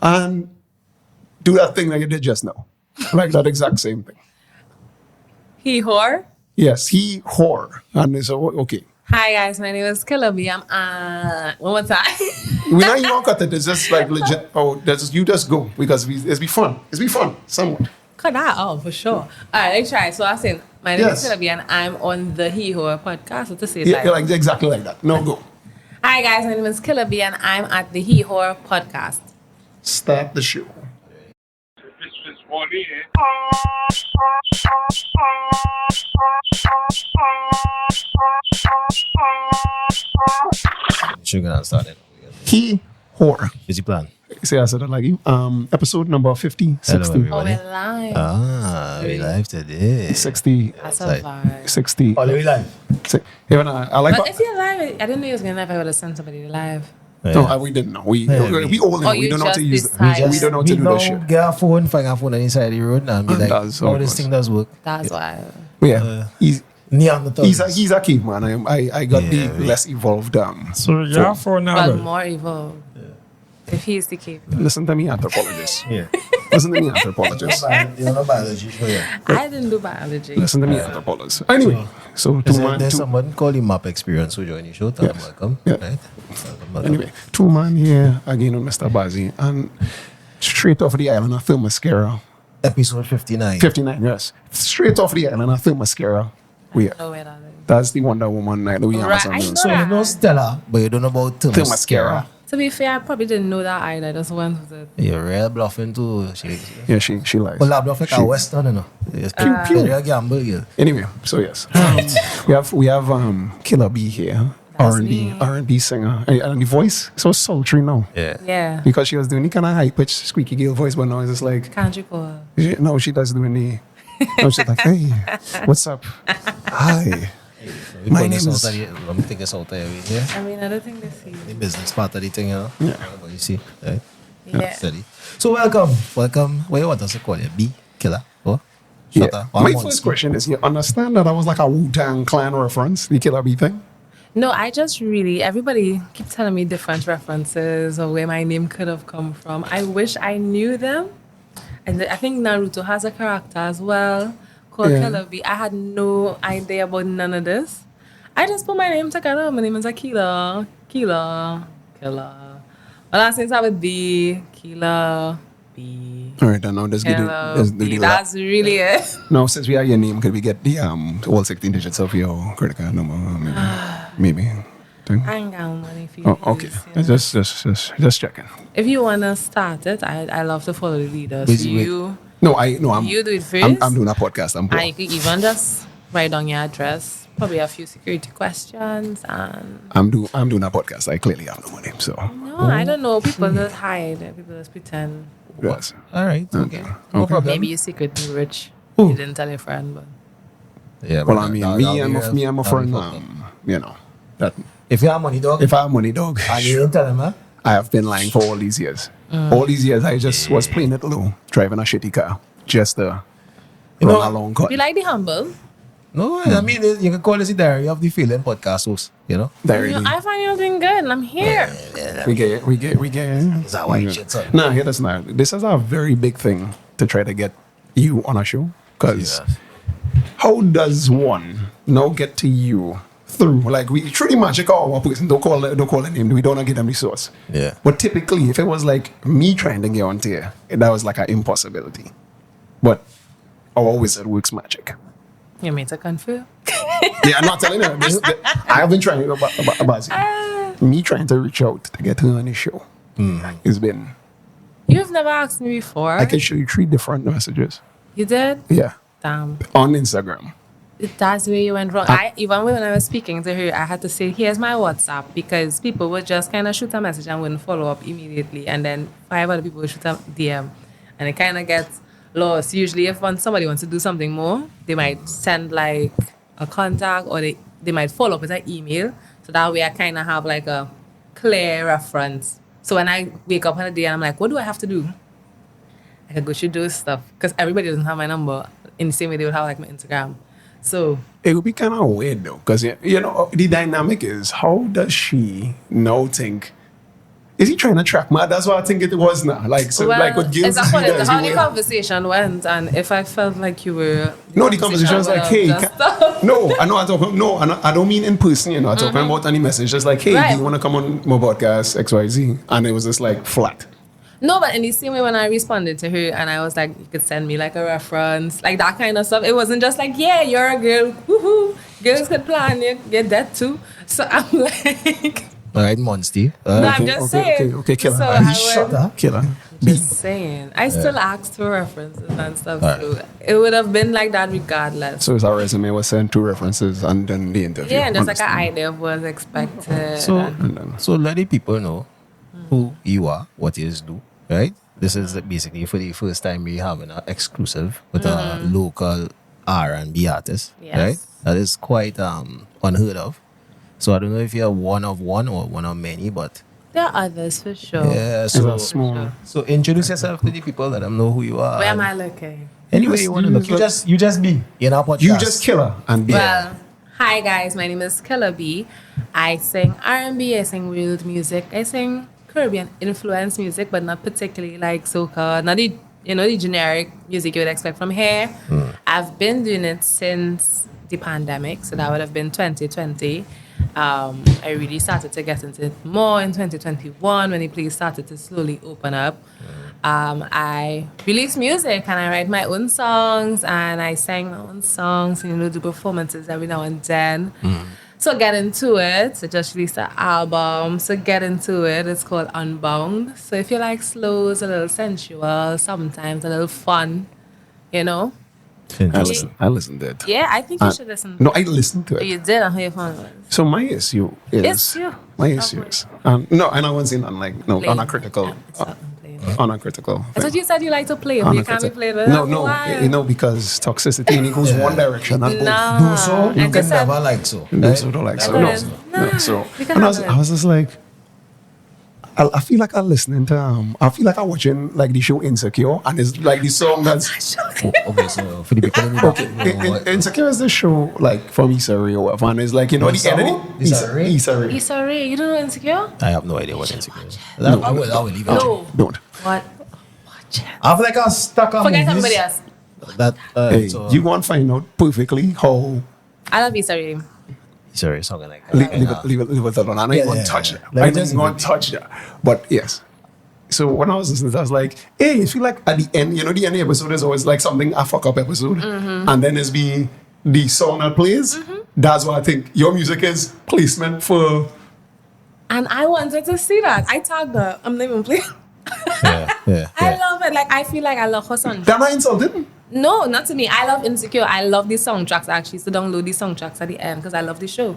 and do that thing that you did just now. Like that exact same thing. He whore. Yes, he whore. And so, okay. Hi guys, my name is Killabee. I'm one more time. We're not even cut it. It's just like legit. Oh, you just go because it's be fun. It's be fun somewhat. Cut that out for sure. All right, let's try. So I said, my name Yes. is Killabee and I'm on the He Whore podcast. So to say it Yeah, like, like exactly like that. No, go. hi guys, my name is Killabee and I'm at the He Whore podcast. Start the show. It's just one ear. Sugar and started. He whore. Busy plan. See, I said it like you. Episode number 50, Hello, 60. Oh, everybody. we're live. We live today. 60, That's a Sorry. vibe. 60. Oh, we live. Even I like. But if you're live, I didn't know you was gonna live. I would have sent somebody live. No, we didn't know. We all know. Oh, We you don't know how to just use it. decided. We don't know how to do this shit. Get a phone, find a phone on the side of the road and be like, That's how how it this goes. thing does work. That's why. Yeah, he's Neanderthals. he's a caveman. I got the Yeah, less evolved. So yeah, for now. But then. more evolved. If he's the cave. Listen to me, anthropologist. Yeah. Listen to me, anthropologist. You know biology, sure, yeah. I didn't do biology. Listen to me, anthropologist. Anyway, so There's someone called the Map Experience who joined the show. Tell them Yes. welcome. Yeah. Right? Welcome. Anyway, two man here again on Mr. Bazzi and straight off the island of Thilmascara. Episode 59. 59, yes. Straight off the island of Thilmascara. We are. Oh, wait, that is. That's the Wonder Woman night that we Right, Amazon I doing. know So you know Stella, but you don't know about Thilmascara. To be fair, I probably didn't know that either. I just went with it. You're real bluffing too. Yeah, she lies. Well, I'm bluffing like a Western, you know. It's pew, pew. You're a gamble, yeah. Anyway, so yes. we have Killabee here. That's R&B, me. R&B singer. And the voice so sultry now. Yeah. Because Yeah. she was doing the kind of high-pitched, squeaky girl voice, but now it's just like, Can't you call? no, she does doing the, no, she's like, hey, what's up? Hi. My name is- I'm thinking it's out there, yeah. I mean, I don't think they see. The business part of the thing, you know. Yeah. But you see, right? Yeah. Steady. So welcome. What you want us to call you? B? Killer? What? Yeah. Shutter? Or My monster? first question is, you understand that I was like a Wu-Tang Clan reference, the Killabee thing? No, I just really, everybody keep telling me different references or where my name could have come from. I wish I knew them. And I think Naruto has a character as well called Yeah. Killabee. I had no idea about none of this. I just put my name together. My name is Akila. Killer. Well, last name start with B. Killer. B. All right, then now let's get it. Hello. Let's do B. the That's really it. Now, since we have your name, could we get the all 16 digits of your credit card number? Maybe. Thing? I ain't got money for you. Oh, okay. Just checking. If you want to start it, I love to follow the leaders. Wait. You I'm You do it first. I'm doing a podcast. I'm poor. and you could even just write down your address, probably a few security questions, and I'm doing a podcast. I clearly have no money, so no, I don't know. People just hide. People just pretend. yes. All right. Okay. No Okay. problem. Maybe you're secretly rich. Ooh. You didn't tell your friend, but Yeah, Well, but I mean, that- me that'll and be my that'll friend, be fucked up. you know, that If you have money, dog, if I have money, dog, and you don't tell him, huh? I have been lying for all these years. All these years, I just was playing it low, driving a shitty car, just to You run know- a long cut. you like the humble. No, I mean, you can call this the Diary of the Feeling podcast host, you know? Directly. I find you doing good, and I'm here. We get it. Is that why you shit, son? Nah, hear this now. This is a very big thing to try to get you on a show. Because Yeah. how does one now get to you through? Like, we pretty much call one person, don't call the name, we don't give them the source. Yeah. But typically, if it was like me trying to get onto you, that was like an impossibility. But our wizard works magic. You mean to confirm? Yeah, I'm not telling you. I have been trying to about me trying to reach out to get her on the show. It's been. You've never asked me before. I can show you 3 different messages. You did? Yeah, Damn. on Instagram. That's where you went wrong. Even when I was speaking to her, I had to say, here's my WhatsApp, because people would just kind of shoot a message and wouldn't follow up immediately. And then 5 other people would shoot a DM. And it kind of gets lost. Usually if somebody wants to do something more, they might send like a contact, or they might follow up with an email. So that way I kind of have like a clear reference. So when I wake up on a day and I'm like, what do I have to do? I could go through those stuff. Because everybody doesn't have my number in the same way they would have like my Instagram. So It would be kind of weird though, because you know the dynamic is, how does she now think? is he trying to track me? That's what I think it was now. Like, so, Well, like, with girls, it's according to guys, how you the were- conversation went, and if I felt like you were... No, the conversation was like, hey, just- no, I know I talk. No, I don't mean in person. You know, I'm talking about any message. Just like, hey, do Right. you want to come on my podcast XYZ? And it was just like flat. No, but in the same way when I responded to her and I was like, you could send me like a reference, like that kind of stuff. It wasn't just like, yeah, you're a girl, woohoo, girls could plan, you're that too. So I'm like, All right, Monty. no, I'm just saying. Okay, killer. So He I shut would, up, killer. just saying. I still asked for references and stuff. Alright. So it would have been like that regardless. So his resume was sent 2 references and then the interview. Yeah, and just like an Understand. idea of what's expected. So, then- so let the people know who you are, what you do, right? This is basically for the first time we having an exclusive with a local R&B artist, Yes. right? That is quite unheard of. So I don't know if you're one of one or one of many, but There are others for sure. yeah. It's So a small. so introduce yourself to the people, let them know who you are. Where am I looking? Anyway, you want to look. You just be in our podcast. You just killer and be. Well, hi guys, my name is Killabee. I sing R&B, I sing world music, I sing Caribbean influence music, but not particularly like soca, not the the generic music you would expect from here. I've been doing it since the pandemic, so that would have been 2020. I really started to get into it more in 2021 when the place started to slowly open up. I release music and I write my own songs and I sing my own songs and do performances every now and then. So get into it. So just released an album. So get into it. It's called Unbound. So if you like slows, a little sensual, sometimes a little fun, I listened to it. Yeah, I think you should listen. No, I listened to it. You did and how you found it. So my issue is It's you. my issue is no, and I wasn't saying Play. uncritical. It's not playing. Uncritical. I thought you said you like to play, but you can't be played with. No, Why? because toxicity and it goes one direction. Not both. Nah. do so. You And can just said- never like so. No, so don't like so. No, Nah, so. you can And have it. I was just like, I feel like I'm listening to I feel like I'm watching like the show Insecure, and it's like the song that's Okay, so for the people in the Insecure is the show like from Issa Rae or whatever, and it's like the Issa end who? of Issa Rae? Issa Rae. Issa Rae, you don't know Insecure? I have no idea what insecure is. I will leave it. No. Don't. What? Watch it. I feel like I'm stuck on Forget movies. somebody else. That Hey, so, you want to find out perfectly how I love Issa Rae. sorry, something like that. leave it alone. I don't Yeah, even yeah, touch yeah. it. Let I me don't just even touch it. But yes. So when I was listening, I was like, hey, I feel like at the end, the end of the episode is always like something a fuck up episode. And then there's be the song that plays. That's what I think. Your music is placement for And I wanted to see that. I tagged her. I'm not even playing. yeah. I love it. Like, I feel like I love her song. that I insulted. No, not to me. I love Insecure. I love the soundtracks. I actually used to download the soundtracks at the end because I love the show.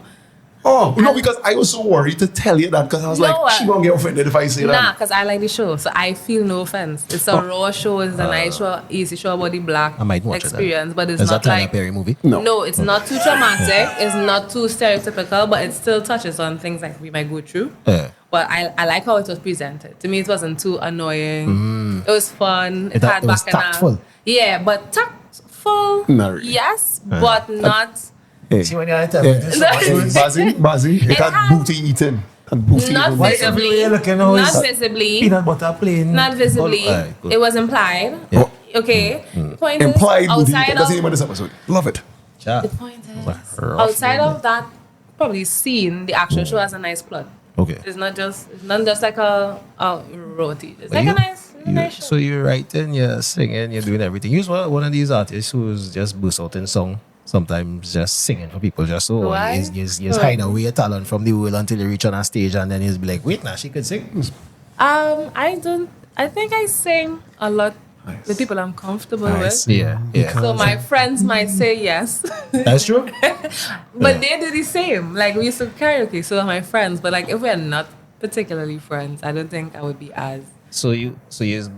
Oh, no, because I was so worried to tell you that because I was No, like, she gonna get offended if I say Nah, that. because I like the show. So I feel no offense. It's a raw show. It's a nice show, easy show about the black I might watch experience. But it's Is not that Tyler like... Perry movie? No. It's not too traumatic. It's not too stereotypical, but it still touches on things like we might go through. Yeah. But I like how it was presented. To me, it wasn't too annoying. It was fun. It was back and tactful. out. Yeah, but tactful. Not really. Yes, but not Hey, See when you tell hey, me this. hey, Bazzy, it had had- booty eating. And booty not eating. Why visibly. everywhere you're looking now Not is visibly. Peanut butter plain. Not visibly. Oh, alright, good. It was implied. Yeah. Okay. The point Implied is, booty eating. outside That's the of name of this episode. Love it. Yeah. the point is, rough outside movie. of that, probably scene, the actual show has a nice plot. Okay. It's not just like a roti. It's But like you- a nice show. So you're writing, you're singing, you're doing everything. You're one of these artists who's just burst out in song. Sometimes just singing for people, just so Why? he's Oh. hide away your talent from the world until you reach on a stage and then he's be like, wait, now she could sing. I think I sing a lot with people I'm comfortable with. Yeah, yeah. So my friends might say yes, That's true. but they do the same. Like we used to karaoke, so my friends. But like if we're not particularly friends, I don't think I would be as. So you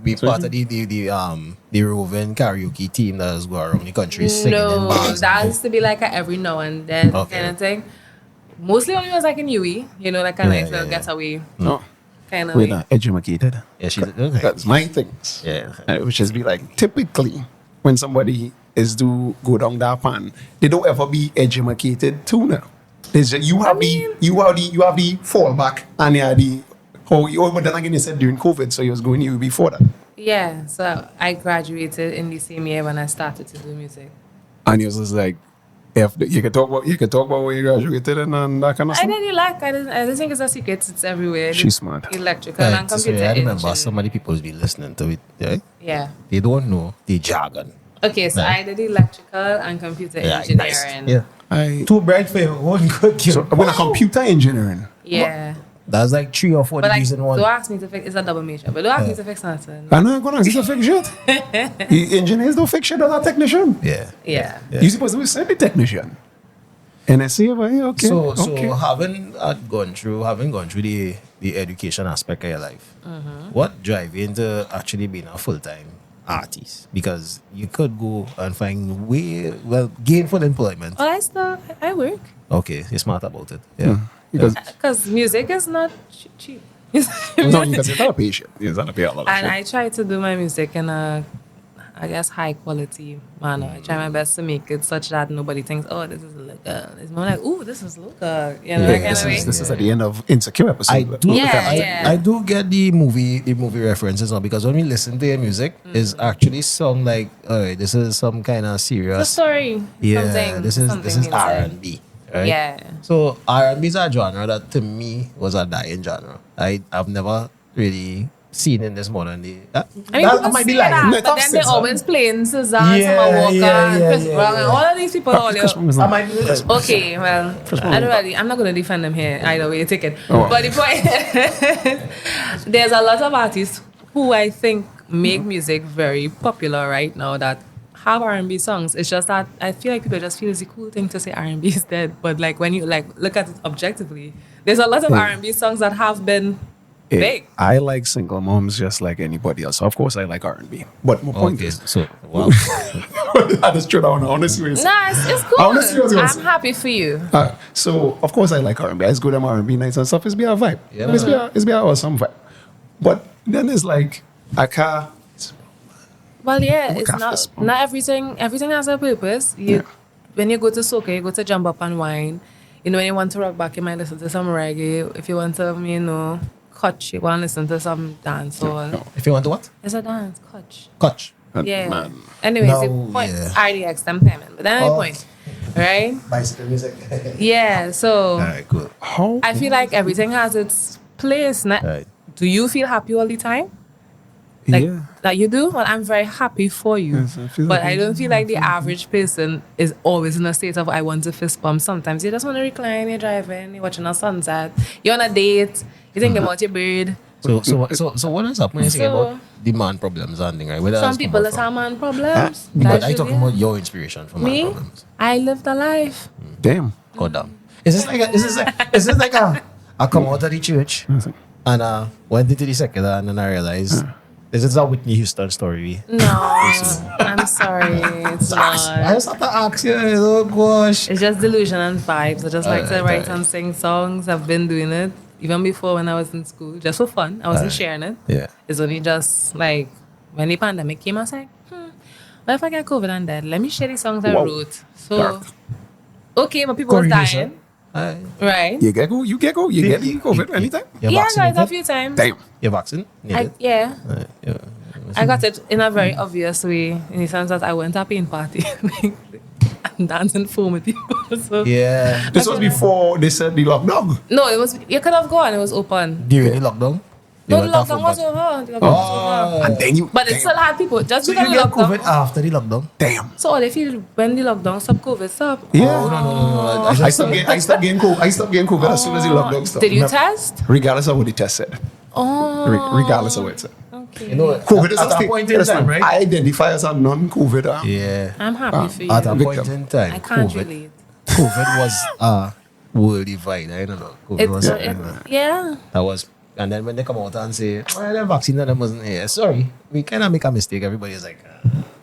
be part of the roving karaoke team that is go around the country singing in No, bars. that has to be like a every now and then Okay. kind of thing. Mostly when it was like in UE, like a nice little yeah. getaway No, kind of we're way. not educated. Yeah, she's okay. That's my things. Yeah. Which is be like, typically, when somebody is go down that pan, they don't ever be educated too now. There's just, you have the fallback and you have the But then again, you said during COVID, so you was going you before that. Yeah, so I graduated in the same year when I started to do music. And you was just like, you could talk about where you graduated and that kind of I stuff. didn't think it's a secret. It's everywhere. She's smart. Electrical and Right, so computer I remember engineering. so many people be listening to it. Right? Yeah. They don't know the jargon. Okay, so Right. I did electrical and computer engineering. Yeah. Too bright for one good So when a computer engineering. Yeah. That's like 3 or 4 But like, degrees in one. don't ask me to fix. It's a double major, but don't ask me to fix nothing. I'm not gonna ask you to fix shit. The engineers don't fix shit as a technician. Yeah. Yeah. You're supposed to be send the technician. And I say, well, yeah, okay. So okay. having gone through the education aspect of your life, Mm-hmm. what drive you into actually being a full-time artist? Because you could go and find gainful employment. Well, I work Okay, you're smart about it. Yeah. because music is not cheap. no, because you gotta pay shit. You gotta pay a lot of And shit. I try to do my music in a, I guess, high quality manner. I try my best to make it such that nobody thinks, oh, this is local. It's more like, ooh, this is local. You know, that kind of way. This is at the end of Insecure episode. I do, Yeah. I do get the movie references now, because when we listen to your music, it's actually sound like, alright, this is some kind of It's a serious. story. Yeah, this is inside. R&B, right? Yeah. So R&B is a genre that to me was a dying genre. I've never really seen in this modern day. I mean, people might be say lying. that, No, but then tough they're sense, always playing Suzanne, Yeah, Summer Walker, yeah, and yeah, Chris yeah, Brown, yeah. and all of these people. All Chris Brown is I not- might be lying. Okay, well, I'm not going to defend them here. Either way, you take it. Oh. But the point, there's a lot of artists who I think make music very popular right now that have R&B songs. It's just that I feel like people just feel it's a cool thing to say R&B is dead. But like when you like look at it objectively, there's a lot of R&B songs that have been big. I like single moms just like anybody else. Of course, I like R&B. But my point Okay, is, so wow. I just straight on honest serious. Nah, it's cool. I wanna see what you're I'm saying. happy for you. So of course I like R&B. It's good R&B nights and stuff. It's be a vibe. Yeah, It's be a awesome vibe. But then it's like a car. Well, yeah, Oh, it's cactus. not everything. Everything has a purpose. When you go to soca, you go to jump up and wine. You know, when you want to rock back, you might listen to some reggae. If you want to, Coochie, you want to listen to some dance or If you want to what? it's a dance, Coochie. Catch. Yeah. Man. Anyways, No, the point, yeah. RDX, them payment. But then the Oh. point, right? Bicycle music. Yeah. So Alright, cool. How? I feel like everything has its place. Right. Do you feel happy all the time? Like yeah. that you do? Well, I'm very happy for you. Yes, I feel but like I don't feel like the average person is always in a state of I want to fist bump. Sometimes you just want to recline, you're driving, you're watching a sunset, you're on a date, you're thinking about your bird. So what is up when you think So- about demand problems and thing, right? Where Some does people come is from? have man problems. But That I should talking be- about your inspiration for me. man problems. I lived a life. Damn. God damn. Is this like I come out of the church and went into the secular and then I realized is this a Whitney Houston story? No, I'm sorry, it's I not. just have to ask you, oh gosh. It's just delusion and vibes. I just like to Alright, write alright. and sing songs. I've been doing it even before when I was in school, just for fun. I wasn't sharing it. Yeah. It's only just like when the pandemic came, I was like, what if I get COVID and dead? Let me share the songs I Wow. wrote. So, Dark. okay, but people was Correlation. dying, Aye. right? You get the COVID anytime? You're Yeah, I got it a vaccinated? few times. Damn. You're vaccinated? Yeah. Yeah. I got it in a very obvious way, in the sense that I went to a paint party and dancing foam with people. So, Yeah. This was before they said the lockdown. no, it was, you could have gone, it was open. During the lockdown? No, You the went to a lockdown was football- over. The lockdown was over. And then you. But it damn. still had people. Just So because you the get lockdown. COVID after the lockdown? Damn. So all they feel when the lockdown stop, COVID stop. Yeah. Oh, no. I stopped getting COVID as soon as the lockdown stopped. Did you test? Regardless of what the test said. Oh. Regardless of what it said. Okay. You know, COVID is at a that state. point in time, right? I identify as a non-COVID. Yeah. I'm happy for you. At a Victim. point in time, I can't COVID, relate. COVID was a world divide. I don't know. COVID was Yeah. that was, and then when they come out and say, well, the vaccine that wasn't here. Sorry, we kind of make a mistake. Everybody's like,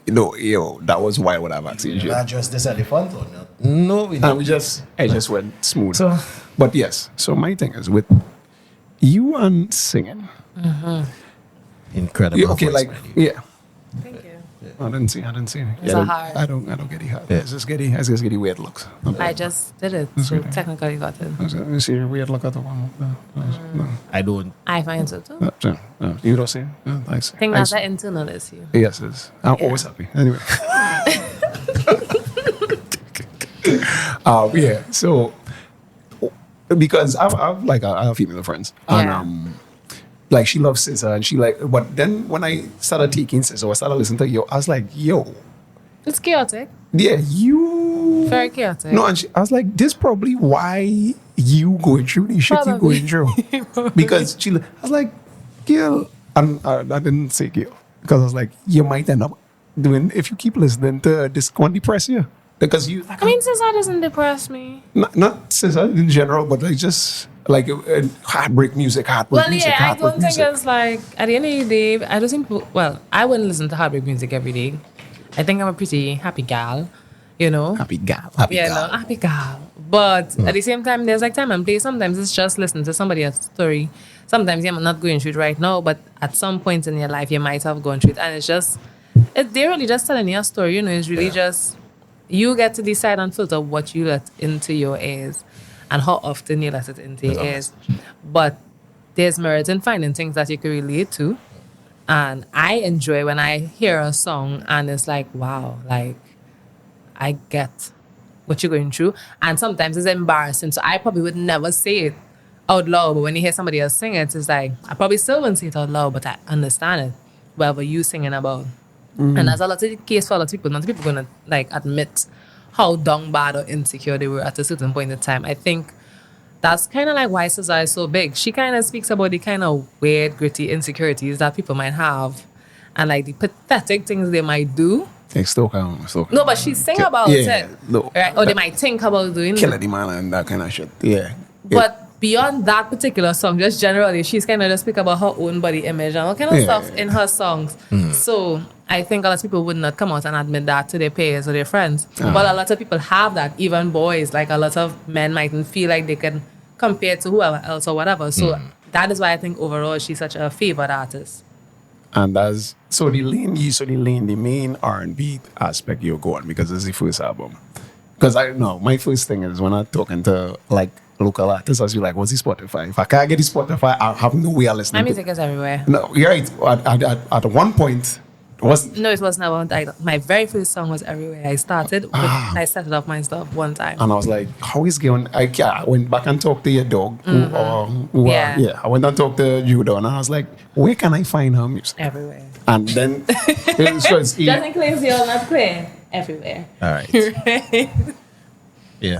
That was why with that vaccine shit. not just this elephant or not. No, we And don't. I just went smooth. So, But yes, so my thing is with you and singing. incredible. Yeah, okay, voice, like, man. yeah. Thank you. I didn't see. It's a hard. I don't get the hard. Yeah. I just get the weird looks. I just did it, so technically got it. You see a weird look at the one. No. I don't. I find so too. No. You don't see? No, I see. I think that's an internal issue. Yes, it is. I'm always happy. Anyway. Yeah. So because I have female friends, and Yeah. like she loves SZA, and she like. But then when I started taking SZA, I started listening to Yo. I was like, yo, It's chaotic. yeah, you. Very chaotic. No, and I was like, this probably why you going through the shit you Probably. going through. Because I was like, girl, and I didn't say girl because I was like, you might end up doing if you keep listening to this one depress you because you. I mean, SZA doesn't depress me. Not SZA in general, but like just like heartbreak music, Well, yeah, I don't think it's like at the end of the day. I don't think. Well, I wouldn't listen to heartbreak music every day. I think I'm a pretty happy gal, you know. Happy gal. Happy gal. But at the same time, there's like time and place. Sometimes it's just listening to somebody else's story. Sometimes you're not going through it right now, but at some point in your life, you might have gone through it, and it's just they're really just telling you a story. You know, it's really just you get to decide and filter what you let into your ears and how often you let it into your ears. But there's merit in finding things that you can relate to. And I enjoy when I hear a song and it's like, wow, like I get what you're going through. And sometimes it's embarrassing. So I probably would never say it out loud. But when you hear somebody else sing it, it's like, I probably still wouldn't say it out loud, but I understand it. Whatever you singing about. And that's a lot of the case for a lot of people. Not people going to like admit how down bad or insecure they were at a certain point in time. I think that's kind of like why SZA is so big. She kind of speaks about the kind of weird, gritty insecurities that people might have and like the pathetic things they might do. Still No, but she sing about it. No. Right? Or they might think about doing Killer it. the man and that kind of shit. Yeah. But beyond that particular song, just generally, she's kind of just speak about her own body image and all kind of stuff in her songs. So I think a lot of people would not come out and admit that to their peers or their friends. But a lot of people have that, even boys. Like a lot of men mightn't feel like they can compare to whoever else or whatever. So that is why I think overall she's such a favored artist. And that's the main R&B aspect you're going because it's the first album. Because I know my first thing is when I'm talking to like local artists, I was like, what's the Spotify? If I can't get the Spotify, I have no way of listening. My music is everywhere. No, you're right. At one point, it wasn't. No, it wasn't about my very first song was everywhere. I started I started off my stuff one time. And I was like, how is going? I went back and talked to your dog. I went and talked to Judah, and I was like, where can I find her music? Everywhere. And then it's Just in case you're not clear, everywhere. All right. Yeah.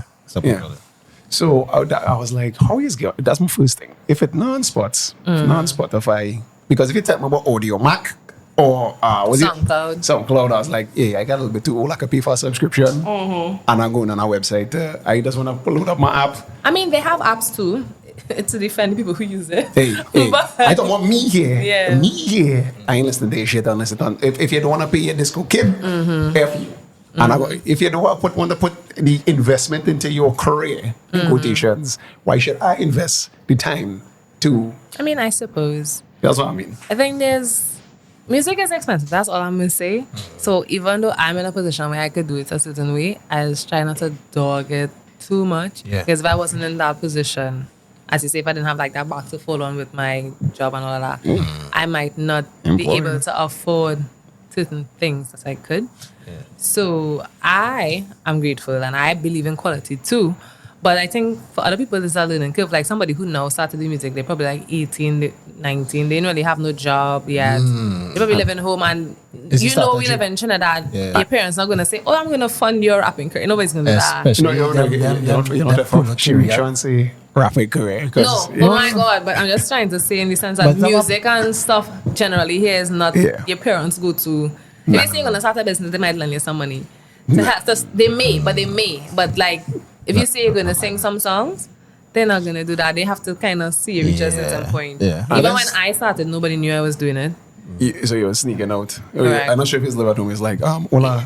So I was like, how is going? That's my first thing. If it's non-Spotify, because if you tell me about Audio Mac or SoundCloud, I was like, yeah, I got a little bit too old. I could pay for a subscription, and I'm going on our website. I just want to load up my app. I mean, they have apps too. It's to defend people who use it. Hey, But- I don't want me here. Yeah. Me here. I ain't listening to this shit unless it's on. If you don't want to pay your disco kid, F you. And if you don't want to put the investment into your career, in quotations, why should I invest the time to? I mean, I suppose. That's what I mean. I think music is expensive. That's all I'm going to say. So even though I'm in a position where I could do it a certain way, I just try not to dog it too much. Yeah. Because if I wasn't in that position, as you say, if I didn't have like that box to fall on with my job and all of that, I might not be able to afford certain things that I could. Yeah. So I am grateful and I believe in quality too. But I think for other people, it's a learning curve. Like somebody who now started the music, they're probably like 18, 19. They don't really have no job yet. They probably live in home and we live in Trinidad. Yeah. Your parents not going to say, oh, I'm going to fund your rapping career. Nobody's going to do that. Especially You're not trying to say rapping career. No, oh my God. But I'm just trying to say in the sense that music and stuff generally here is not your parents go to. If they say you're going to start a business, they might lend you some money. They may. But like, if you say you're going to sing some songs, they're not going to do that. They have to kind of see you reach a certain point. Yeah. Even when I started, nobody knew I was doing it. So you're sneaking out. Right. I'm not sure if his live at home is like, I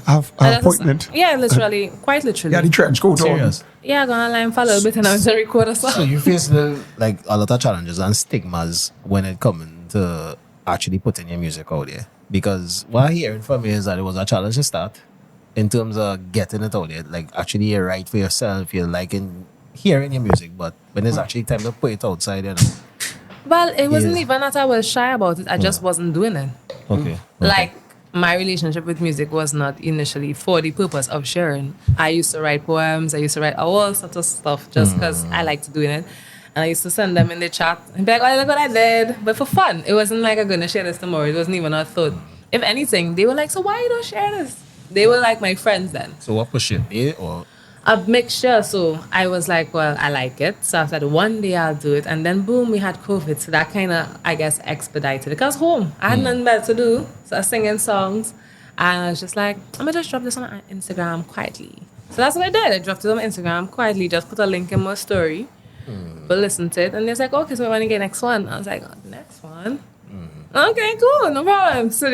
have an appointment. Yeah, literally. Quite literally. Yeah, the trench coat on. Serious. Yeah, I'm going to line for a little bit and I'm going to record a song. So you face like a lot of challenges and stigmas when it comes to actually putting your music out there. Because what I'm hearing from you is that it was a challenge to start in terms of getting it out there. Like, actually, you write for yourself, you're liking hearing your music, but when it's actually time to put it outside, you know. Well, it wasn't Yeah. even that I was shy about it. I just wasn't doing it. Okay. Like, my relationship with music was not initially for the purpose of sharing. I used to write poems. I used to write all sorts of stuff just because I liked doing it. And I used to send them in the chat and be like, oh, look what I did. But for fun. It wasn't like I'm going to share this tomorrow. It wasn't even a thought. If anything, they were like, so why you don't share this? They were like my friends then. So what pushed it? Me or A mixture. So I was like, well, I like it. So I said, one day I'll do it. And then boom, we had COVID. So that kind of, I guess, expedited it. Because home, I had nothing better to do. So I was singing songs. And I was just like, I'm going to just drop this on Instagram quietly. So that's what I did. I dropped it on Instagram quietly. Just put a link in my story. But listen to it. And they was like, okay, so we want to get next one. I was like, oh, next one? Okay, cool. No problem. So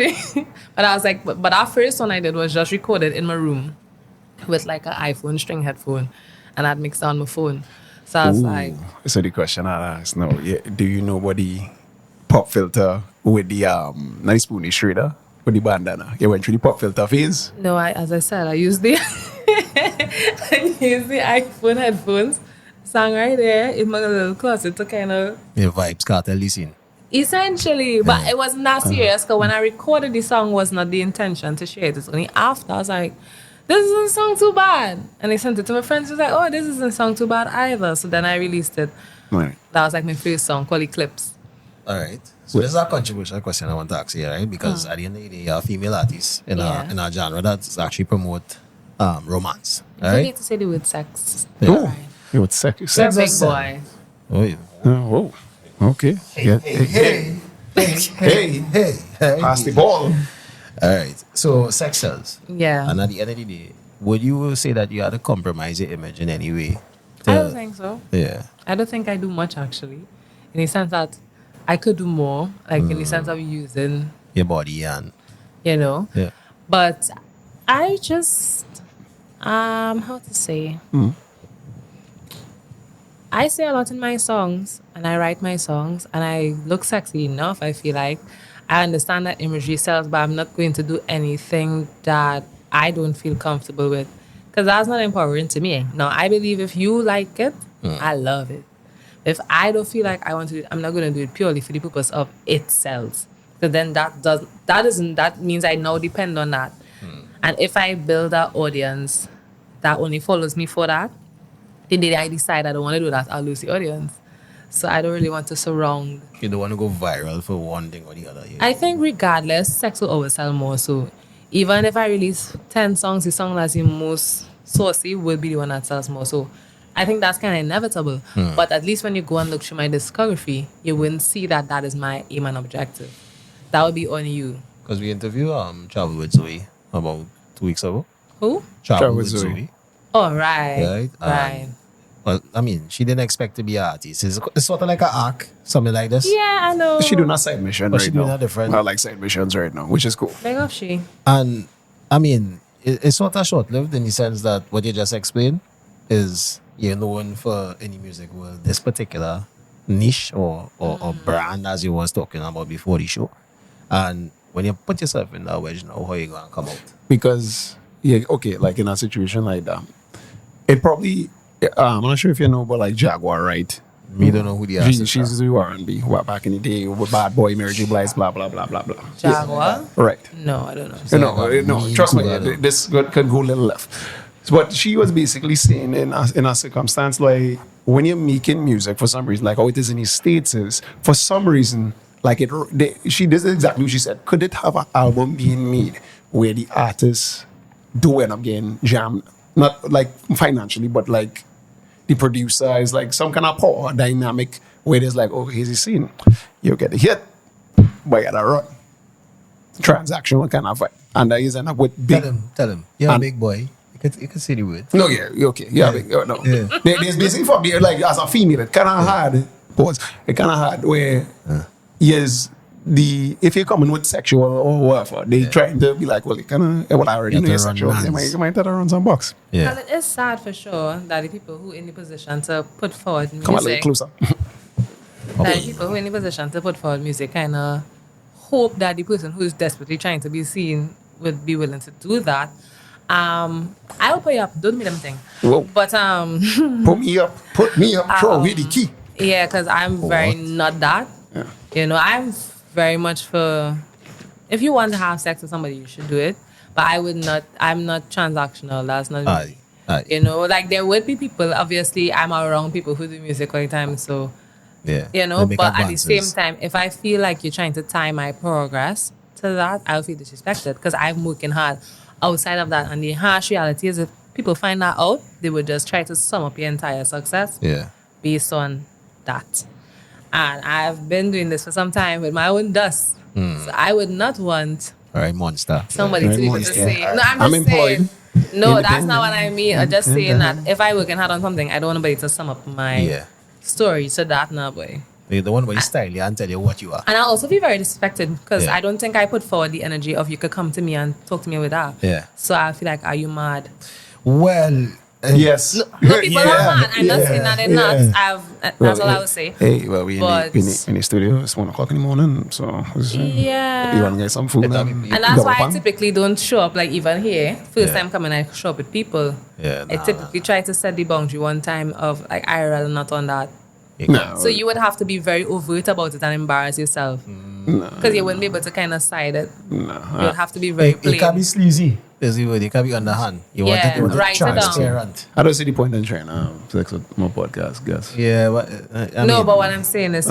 but I was like, but our first one I did was just recorded in my room with like an iPhone string headphone, and I'd mixed on my phone. So I was like, So the question I asked now, do you know what the pop filter with the nice spoony shredder with the bandana? You went through the pop filter phase? no, as I said, I used the iPhone headphones, sang right there in my little closet to kind of your vibes cartel listen? essentially, but it wasn't that serious because when I recorded the song was not the intention to share it. It's only after I was like, this doesn't sound too bad. And I sent it to my friends. She was like, oh, this doesn't sound too bad either. So then I released it. Right. That was like my first song called Eclipse. All right. So this is a controversial question I want to ask you, right? Because at the end of the day, you're a female artist in a genre that's actually promote romance. All I right? hate to say the word sex. Yeah. Oh, Right. you would sex. You're a big boy. Oh, yeah. Whoa. Okay. Hey. Pass the ball. All right. So sex sells. Yeah. And at the end of the day, would you say that you had to compromise your image in any way? I don't think so. Yeah. I don't think I do much actually. In the sense that I could do more, like in the sense of using, Your body and you know. yeah. But I just how to say? I say a lot in my songs and I write my songs and I look sexy enough, I feel like. I understand that imagery sells, but I'm not going to do anything that I don't feel comfortable with. Because that's not important to me. Now, I believe if you like it, I love it. If I don't feel like I want to do it, I'm not going to do it purely for the purpose of it sells. So then that means I now depend on that. And if I build an audience that only follows me for that, the day I decide I don't want to do that, I'll lose the audience. So I don't really want to surround. You don't want to go viral for one thing or the other. Yeah. I think regardless, sex will always sell more. So even if I release 10 songs, the song that's the most saucy will be the one that sells more. So I think that's kind of inevitable. But at least when you go and look through my discography, you wouldn't see that that is my aim and objective. That would be on you. Because we interviewed Travel with Zoe about 2 weeks ago. Who? Travel with Zoe. Oh, right. Right? Right. Well, I mean, she didn't expect to be an artist. It's sort of like an arc, something like this. Yeah, I know. She doing a side mission But she right doing now. a different- I like side missions right now, which is cool. Big up she. And I mean, it's sort of short-lived in the sense that what you just explained is you're known for any music world, this particular niche or brand as you was talking about before the show. And when you put yourself in that wedge now, how you going to come out? Because, okay, like in a situation like that, it probably, I'm not sure if you know, but like Jaguar, right? Me don't know who the artist She's the R&B, back in the day with Bad Boy, Mary J. Blige, blah, blah, blah, blah, blah. Jaguar? Right. No, I don't know. No, trust me, this could go a little left. But she was basically saying in a circumstance like when you're making music for some reason, like how it is in the States is, for some reason, like she did exactly what she said. Could it have an album being made where the artists do end up getting jammed? Not like financially, but like the producer is like some kind of power dynamic where there's like, oh, here's the scene. You get a hit, but you gotta run. Transactional kind of vibe. And that is end up with big. Tell him. You're a big boy. You can say the word. No, yeah, okay. Yeah, big, no. Yeah. There's basically for me, like as a female, it's kind of hard. Pause. It's kind of hard where, yes, if you're coming with sexual or whatever, they trying to be like, well, you kind of, well, I already You know have you're to sexual. run You mans. might have to run some box. Yeah. Well, it is sad for sure that the people who in the position to put forward music, Come a little closer. that the people who in the position to put forward music kind of hope that the person who is desperately trying to be seen would be willing to do that. I'll put you up. Don't be them thing. Whoa. But Put me up. Throw away the key. yeah, because I'm very not that. Yeah. You know, I'm very much for if you want to have sex with somebody, you should do it. But I would not. I'm not transactional. That's not. Aye. You know, like there would be people. Obviously, I'm around people who do music all the time, so. Yeah. You know, They make but at the advances. same time, if I feel like you're trying to tie my progress to that, I'll feel disrespected because I'm working hard outside of that. And the harsh reality is if people find that out, they would just try to sum up your entire success Yeah. based on that. And I've been doing this for some time with my own dust. So I would not want All right, monster. somebody Right, to be able to monster. say, no, I'm I'm just employed. saying, no, that's Independent. not what I mean. I'm just saying that if I working hard on something, I don't want nobody to sum up my Yeah. story to that now, boy. The one where you style you and tell you what you are. And I'll also be very disrespected because Yeah. I don't think I put forward the energy of you could come to me and talk to me with that. Yeah. So I feel like, are you mad? Well, Yes. No, people are mad. I'm not saying that they're not. That's all I would say. Hey, well, we But- in the studio. It's 1 o'clock in the morning, so Yeah. you want to get some food. And that's why I typically don't show up like even here. First time coming, I show up with people. Yeah, I typically try to set the boundary one time of like I rather not on that. No. So you would have to be very overt about it and embarrass yourself. Because you wouldn't be able to kind of side it. You would have to be very it plain. can be sleazy. There's the word. It can be underhand. You want Yeah, it, you want write it down. transparent. I don't see the point in trying sex with my podcast, guys. Yeah, but I No, mean, but what I'm saying is,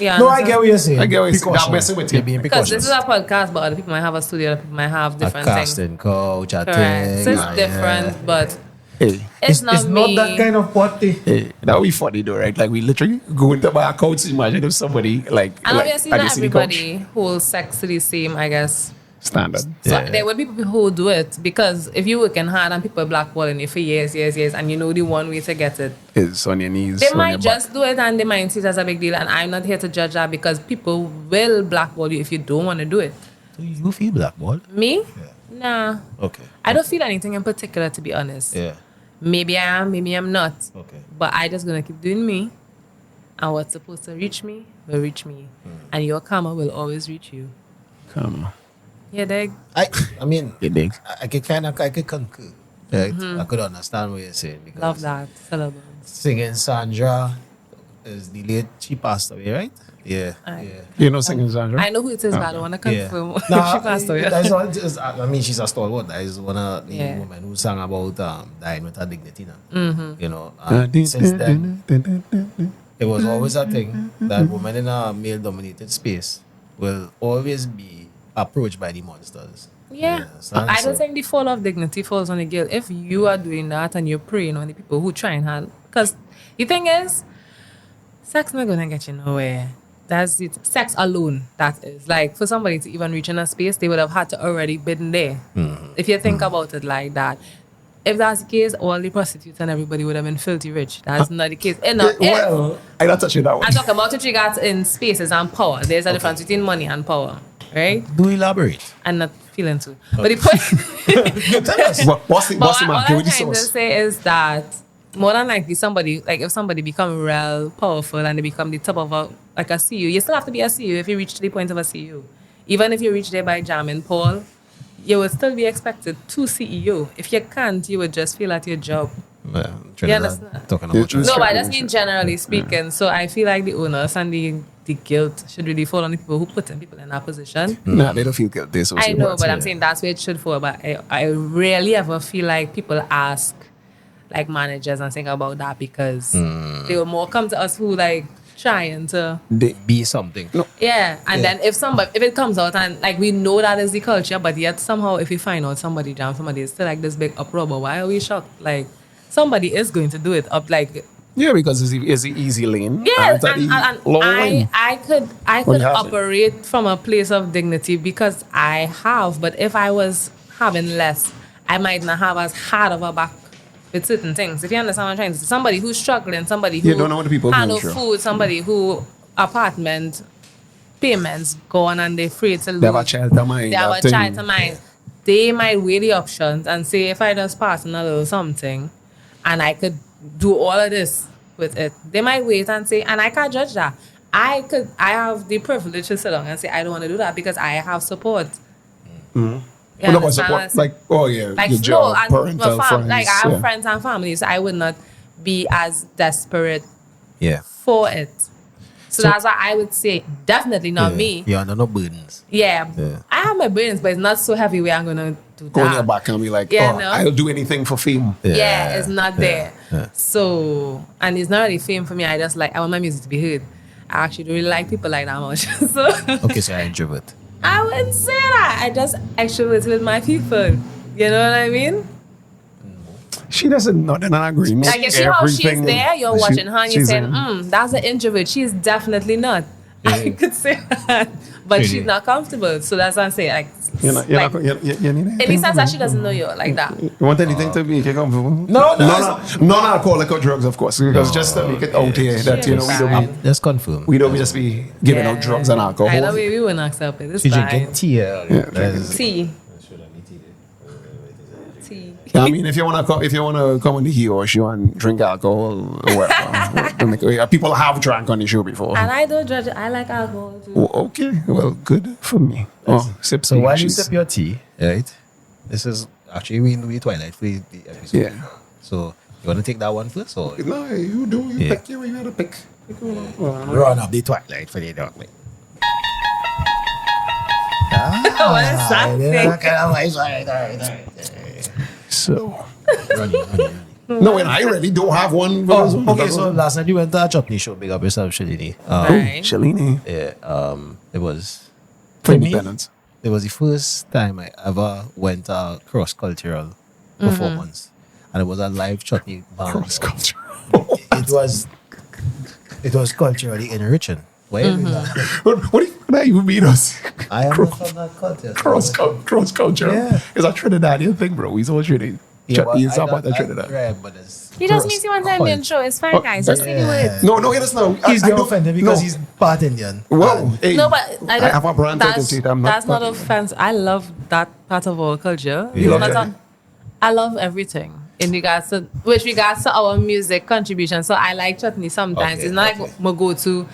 yeah, no, I get what you're saying. I get what you're saying. Precaution. I'm messing with You're you. being because this precautious. is a podcast, but other people might have a studio, other people might have A different things. casting couch, a Correct. thing. So it's yeah. different, but Hey, it's not me. that kind of party. hey, that would be funny though, right? Like we literally go into my couch. Imagine if somebody like, And like obviously, at not the city couch. everybody holds sex to the same, I guess. Standard. So Yeah. there would be people who do it because if you're working hard and people blackballing you for years, and you know the one way to get it, Is on your knees. they on might your just do it and they might see it as a big deal. And I'm not here to judge that because people will blackball you if you don't want to do it. Do you feel blackball? Me? Nah. Okay. I don't feel anything in particular, to be honest. Yeah. Maybe I am, maybe I'm not. Okay. But I just gonna keep doing me. And what's supposed to reach me will reach me. And your karma will always reach you. Come on. Yeah, dig? I mean, You dig? I could concur. Right? I could understand what you're saying because Love that. Syllables. singing Sandra is the late. She passed away, right? Yeah. Aye. Yeah. You know singing genre? I know who it is, but I don't want to Yeah. confirm. Nah, She passed away. that's not just, I mean, she's a stalwart. That is one of the Yeah. women who sang about dying with her dignity. Now. Mm-hmm. You know, since then, it was always a thing that women in a male-dominated space will always be approached by the monsters. Yeah. So- I don't think the fall of dignity falls on the girl. If you are doing that and you're preying on the people who try and hard. Because the thing is, sex not going to get you nowhere. That's it. Sex alone, that is. Like, for somebody to even reach in a space, they would have had to already been there. If you think about it like that. If that's the case, all the prostitutes and everybody would have been filthy rich. That's not the case. Well, I don't touch you that one. I talk about what you got in spaces and power. There's a difference between money and power, right? Do elaborate. I'm not feeling to. But the point, Tell us. What's the but what man? I'm Give me the trying to sauce. say is that more than likely somebody, like if somebody become real powerful and they become the top of a CEO, you still have to be a CEO if you reach to the point of a CEO. Even if you reach there by jamming Paul, you would still be expected to CEO. If you can't, you would just feel at your job. Yeah, You understand? talking Yeah, about That's No, but I right, just that's mean right. generally speaking. So I feel like the onus and the guilt should really fall on the people who put people in that position. Nah, they don't feel guilty. So I know, but I'm yeah. saying that's where it should fall. But I rarely ever feel like people ask like managers and think about that because they will more come to us who like trying to be something. No. yeah. And then if it comes out and like we know that is the culture, but yet somehow if we find out somebody jam somebody, it's still like this big uproar. But why are we shocked? Like somebody is going to do it up like Yeah, because it's the easy lane. yeah, it's at the and long lane. I could What happened? operate from a place of dignity because I have, but if I was having less, I might not have as hard of a back with certain things. If you understand what I'm trying to say. Somebody who's struggling, somebody who You don't know what the people handle going through. food, somebody who apartment payments gone and they're free to lose. They have a child to mind. They have a that thing. child to mind. They might weigh the options and say, if I just pass in a little something and I could do all of this with it, they might wait and say, and I can't judge that. I have the privilege to sit down and say I don't want to do that because I have support. What about understand support? what I'm Like, oh yeah, Like your no, job, and parental my friends. like I have yeah. friends and family, so I would not be as desperate Yeah. for it. So that's why I would say definitely not me. You're under no burdens. Yeah. Yeah. I have my burdens, but it's not so heavy where I'm gonna do Go on your that. back and be like, Yeah, oh, no. I'll do anything for fame. Yeah, it's not there. Yeah. So, and it's not really fame for me. I just like I want my music to be heard. I actually don't really like people like that much. So Okay, so you're an introvert. I wouldn't say that. I just extrovert with my people. You know what I mean? She doesn't know that I agree. Not Like you see how she's everything- there, you're watching her and you're she's saying, in- that's an introvert. She's definitely not. I could say that. But she's not comfortable. So that's what I'm saying. Like, You're not, like you need in the anything sense to that me? she doesn't know you like that. You want anything to make you comfortable? No, Non-alcoholic or drugs, of course. Because just to make it out here that, you know, Just confirm. we don't just be giving out drugs and alcohol. I know we wouldn't accept it. It's You fine. drinking tea? That's- Tea. Tea. Yeah, I mean, if you wanna come on the here or show and drink alcohol or whatever, people have drank on the show before. And I don't judge it. I like alcohol too. Oh, okay, well, good for me. Oh, sip So tea, while you jeez. sip your tea, right? This is actually we do Twilight for the episode. Yeah. So you want to take that one first, or No, you do. You Yeah. pick. You gotta pick. run up the Twilight for the dog? Like. What is that thing? So, Running. no, and I really don't have one. Okay, so last night you went to a chutney show. Big up yourself, Shalini. Right. Shalini Yeah, it was for for me. independence. It was the first time I ever went to a cross-cultural performance, and it was a live chutney band. Cross culture. It was culturally enriching. Why are we laughing? What do you even mean us? I am not from that culture. Cross culture. Yeah. It's a Trinidadian thing, bro. He's all Trinidad. He's about the Trinidad. Right, but it's He just means he wants to Indian show. It's fine, guys. Just say the words. No, he doesn't know. He's I getting don't- offended because no. he's part Indian. Whoa, hey, No, but I don't, have a brand that's, title. I'm not that's not fucking- offense. I love that part of our culture. You love Not that? I love everything in regards to our music contribution. So I like chutney sometimes. Okay, It's not like my go-to.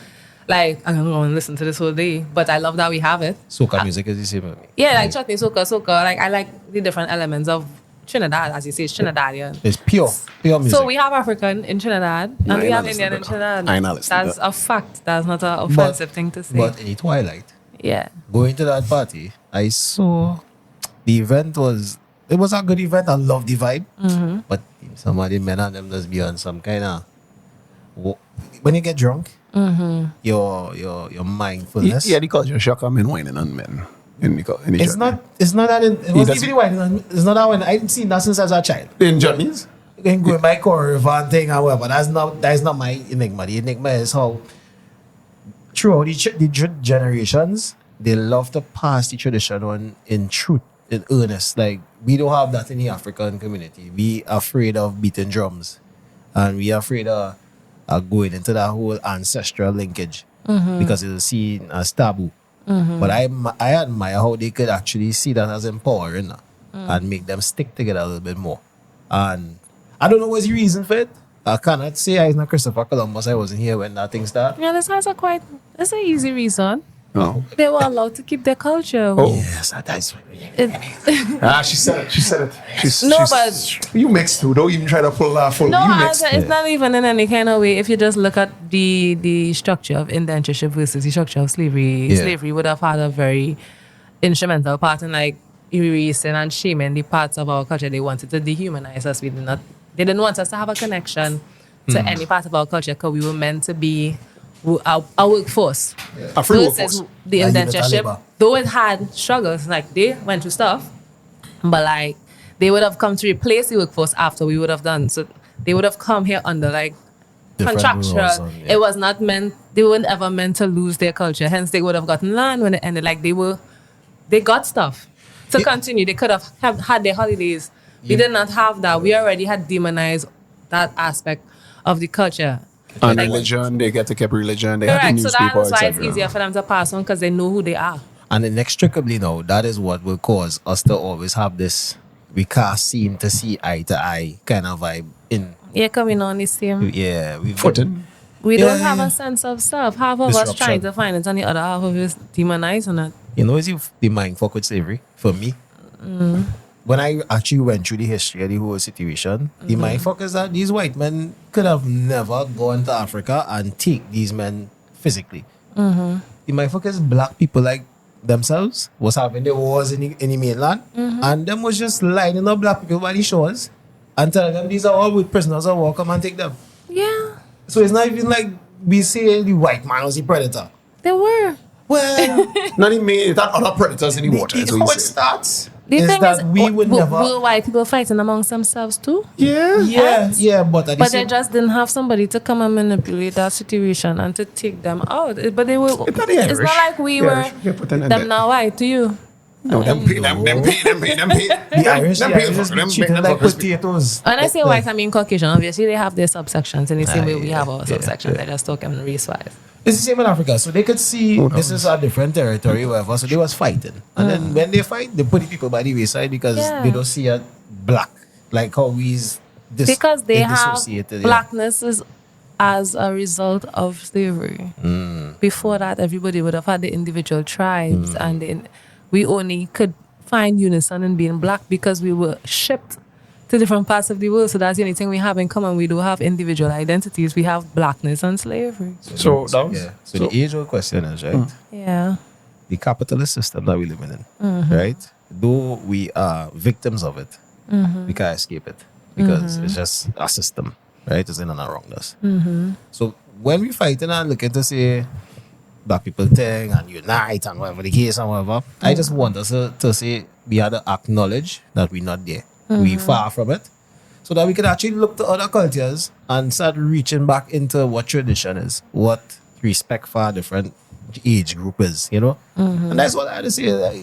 Like I'm gonna listen to this whole day, but I love that we have it. Soca music is the same with me. Yeah, like chutney, soca. Like I like the different elements of Trinidad, as you say, it's Trinidadian. It's pure music. So we have African in Trinidad and I we ain't have not Indian in listening to that. Trinidad. I ain't not listening to That's that. a fact. That's not an offensive thing to say. But in the Twilight, Yeah. going to that party, I saw the event was a good event. I love the vibe. Mm-hmm. But some of the men and them just be on some kind of when you get drunk, Mm-hmm. your mindfulness. Yeah, the culture shock on men whining on men. In the It's not that it wasn't doesn't- even whining. It's not that when I didn't see that since I was a child. in Johnny's. Then go in my core van thing and whatever. That is not my enigma. The enigma is how throughout the generations they love to pass the tradition on in truth, in earnest. Like we don't have that in the African community. We afraid of beating drums, and we afraid of going into that whole ancestral linkage because it's seen as taboo. But I admire how they could actually see that as empowering and make them stick together a little bit more. And I don't know what's the reason for it. I cannot say I'm not Christopher Columbus. I wasn't here when that thing started. Yeah, this has that's an easy reason. No. They were allowed to keep their culture. Oh. Yes, that's She said it. She said it. No, but you mixed too. Don't even try to pull that full. No, you mixed. it's not even in any kind of way. If you just look at the structure of indentureship versus the structure of slavery, Yeah. slavery would have had a very instrumental part in like erasing and shaming the parts of our culture they wanted to dehumanize us. They didn't want us to have a connection to any part of our culture because we were meant to be a workforce. A free Versus workforce. the And unit indentureship, labor. though it had struggles, like they went through stuff, but like they would have come to replace the workforce after we would have done. So they would have come here under like Different contractual. rules and, yeah. It was not meant. They weren't ever meant to lose their culture. Hence, they would have gotten land when it ended. Like they got stuff to continue. They could have had their holidays. We did not have that. We already had demonized that aspect of the culture. And Like- religion, they get to keep religion. They have Correct. the So newspaper, that's why it's etc. easier for them to pass on because they know who they are. And inextricably now, that is what will cause us to always have this we can't seem to see eye to eye kind of vibe in Yeah, coming on the same. we've Footing. We Yeah, don't have yeah. a sense of self. Half of us Disruption. trying to find it, and the other half of us demonizing it. You know, is the mind fuck with slavery for me. When I actually went through the history of the whole situation, the mind fuck is that these white men could have never gone to Africa and take these men physically. The mind fuck is black people like themselves was having the wars in the mainland, and them was just lining up black people by the shores and telling them these are all with prisoners of war, come and take them. Yeah, So it's not even like we say the white man was the predator. they were. Well, Not even that other predators in the water. it's is how what it you say. starts. The is thing that is, we would never. were white people fighting amongst themselves too? Yeah. Yeah, but at the But they same just didn't have somebody to come and manipulate that situation and to take them out. But they were. It's not the It's not Irish. like we The were. Irish, yeah, put them in Them there. now white to you. No, them pay. the Irish, Them the pay Irish for just them treated them like fuckers. potatoes. When I say white, I mean Caucasian. Obviously, they have their subsections in the same way we yeah, have our yeah, subsections. I just talking race-wise. It's the same in Africa, so they could see Oh, this is a different territory, whatever. So they was fighting, and then when they fight, they put the people by the wayside because Yeah. they don't see it black like how we's Because they have dissociated, yeah. blackness is as a result of slavery. Before that, everybody would have had the individual tribes, and then we only could find unison in being black because we were shipped to different parts of the world. So that's the only thing we have in common. We do have individual identities. We have blackness and slavery. So that was Yeah. So the age-old question is right. Yeah. The capitalist system that we live in, right? Though we are victims of it, we can't escape it because it's just a system, right? It's in and around us. So when we fighting and looking to say black people thing and unite and whatever the case and whatever, I just want us to say we have to acknowledge that we're not there. We far from it. So that we can actually look to other cultures and start reaching back into what tradition is, what respect for a different age group is, you know? And that's what I had to say. Like,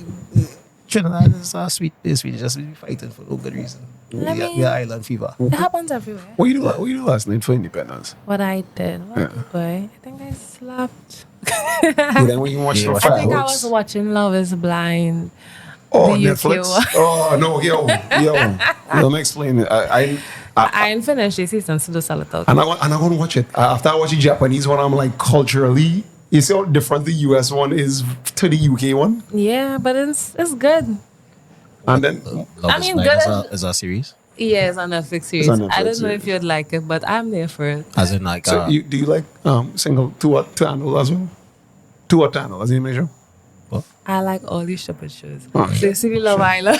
Trinidad is a sweet place. We just be fighting for no good reason. We are island fever. It happens everywhere. what you do last night for independence? What I did. What boy? I think I slept. And then when you watch the I think I fireworks. was watching Love is Blind. Oh, the UK Netflix. one. Oh no, yo. Let me explain it. I ain't finished the season, so just a little. And I want to watch it. After I watch the Japanese one, I'm like, culturally, you see how different the US one is to the UK one? Yeah, but it's good. And then, Love I is mean, Blind good is a series. Yeah, it's on Netflix series. on Netflix I don't know series. if you'd like it, but I'm there for it. As in like so do you like single two handle as well? Two handle as you measure? I like all these stupid shows. Oh, Basically, Love Island.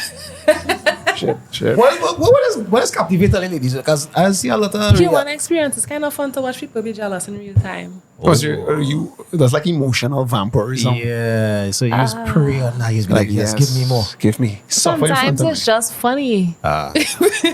Shit. what is captivating ladies? Because I see a lot of Human experience. It's kind of fun to watch people be jealous in real time. Because you that's like emotional vampirism. Yeah, so you just pray on that. You be like, yes, give me more. Give me. Suffer in front Sometimes of it's just funny.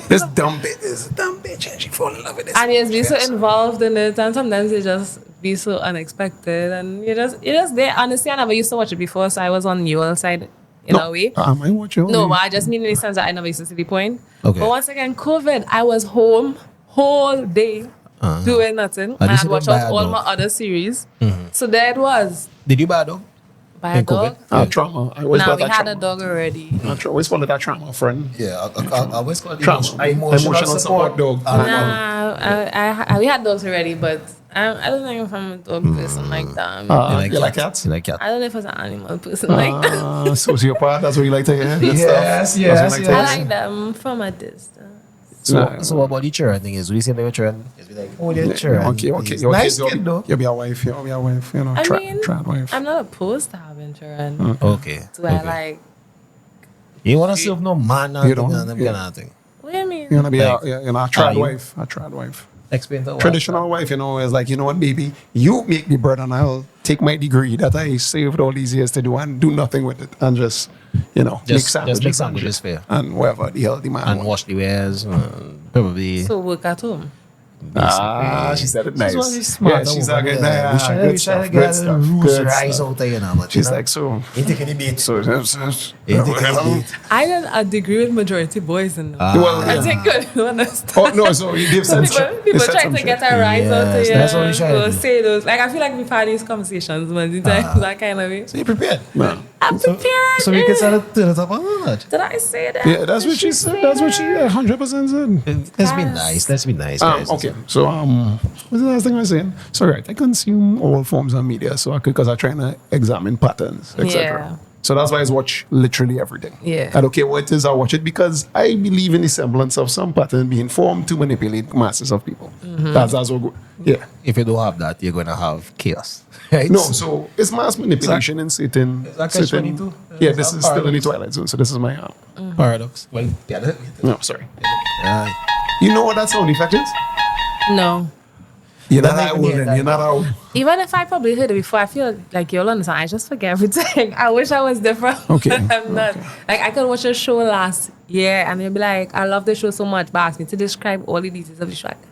this dumb bitch, and she fall in love with this. And you just be so involved in it, and sometimes it just be so unexpected, and you just there. Honestly, I never used to watch it before, so I was on your side in a way. Am I watching? No, but I just mean in the sense that I never used to see the point. Okay. But once again, COVID, I was home whole day doing nothing, and you I said watched buy out a all dog? my other series. So there it was. Did you buy a dog? Buy a In COVID? dog. Trauma. I always Now call we that had trauma. a dog already. I always call it that trauma friend. Yeah, I always call it Trauma. emotional support dog. Nah, we had dogs already, but I don't think if I'm a dog person like that. You like cats? You like cats? I don't know if I'm an animal person like that. Sociopath. That's what you like to hear. Yes, yes, That's what you like to I hear? like them from a distance. So what about the children thing is? We see them with children. It's be like, oh, they're children. Okay. He's Your nice kids, kid though. You'll be a wife. You'll be a wife. You know, I mean, trad wife. I'm not opposed to having children. Okay. So I okay. like, You want to serve no man and You don't? them Yeah. kind of thing. what do you mean? You're gonna be Like, a trad you? wife. A trad wife. Explain to what? Traditional wife, is like, you know what, baby, you make the bread and I'll take my degree that I saved all these years to do and do nothing with it and just make sandwiches, make sandwiches for you. and whatever the hell the man And wants. wash the wares. Probably. So work at home. She said it nice. She's smart. Yeah, she's woman, like, yeah. We try good to stuff, get good the stuff, rules good rise stuff. out there, you know. But She's you know, like, so. ain't taking the bait. So, Ain't taking the bait. I did a degree with majority boys in them. well, I yeah. think you understand. Oh, no, so you give sense. People try to get a rise out of Yes, you. that's what we try to So do. say those. Like, I feel like we've had these conversations many times, that kind of way. So you prepared. No. I'm prepared. So we can start to turn it up a notch. Did I say that? Yeah, that's what she said. That's what she 100% said. Let's be nice. Let's be nice, guys. Okay, so what's the last thing I was saying? So right, I consume all forms of media, so because I'm trying to examine patterns, etc. Yeah. So that's why I watch literally everything. Yeah. I don't care what it is, I watch it because I believe in the semblance of some pattern being formed to manipulate masses of people. That's what good. Yeah. If you don't have that, you're gonna have chaos. Right? No, so it's mass manipulation in certain. that certain catch-22? Yeah, Is this that is still in the paradox? twilight zone. So this is my Paradox. Well, yeah. No, sorry. You know what that sound effect is? No. You're not Don't that even old, hear and that. you're not old. Even if I probably heard it before, I feel like you'll understand. I just forget everything. I wish I was different. Okay. But I'm not. Like, I could watch a show last year and they'll be like, I love the show so much, but ask me to describe all the details of the show. I can't.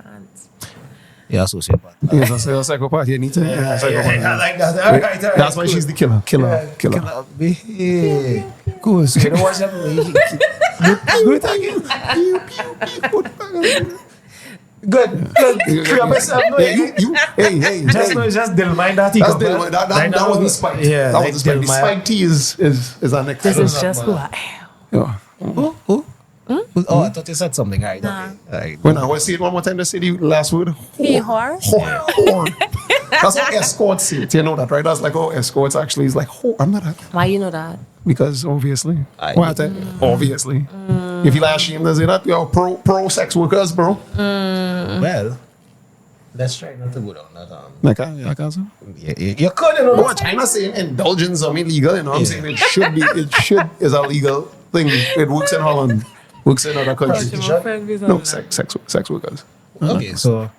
Yeah, sociopath. Yes, a psychopath. You need to. Psychopath. I like that. All right. That's why she's the killer. Killer. Yeah. Cool. So you know what's happening? Good again. Good. Grab yourself. No, Hey, hey. just Dil mind that he That's got the, that. that was the spike. Yeah, that was the spike. The Dilmaya. spike T is our next. This is not just who bad. I am. Yeah. Who? Oh, I thought you said something. Right. Nah. Okay. When I was say it one more time, just say the last word. He whore? Whore. That's what escorts say it. You know that, right? That's like, oh, escorts actually is like, oh, I'm not a. Why you know that? Because obviously. I- Why I tell you? Obviously. If you like ashamed to say that, you're pro sex workers, bro. Well, let's try not to go down that. Like, yeah, so. You could, you know. But I'm not saying indulgence or illegal, you know. I'm Yeah. saying it is a legal thing. It works in Holland, works in other countries. No, sex workers. Okay, so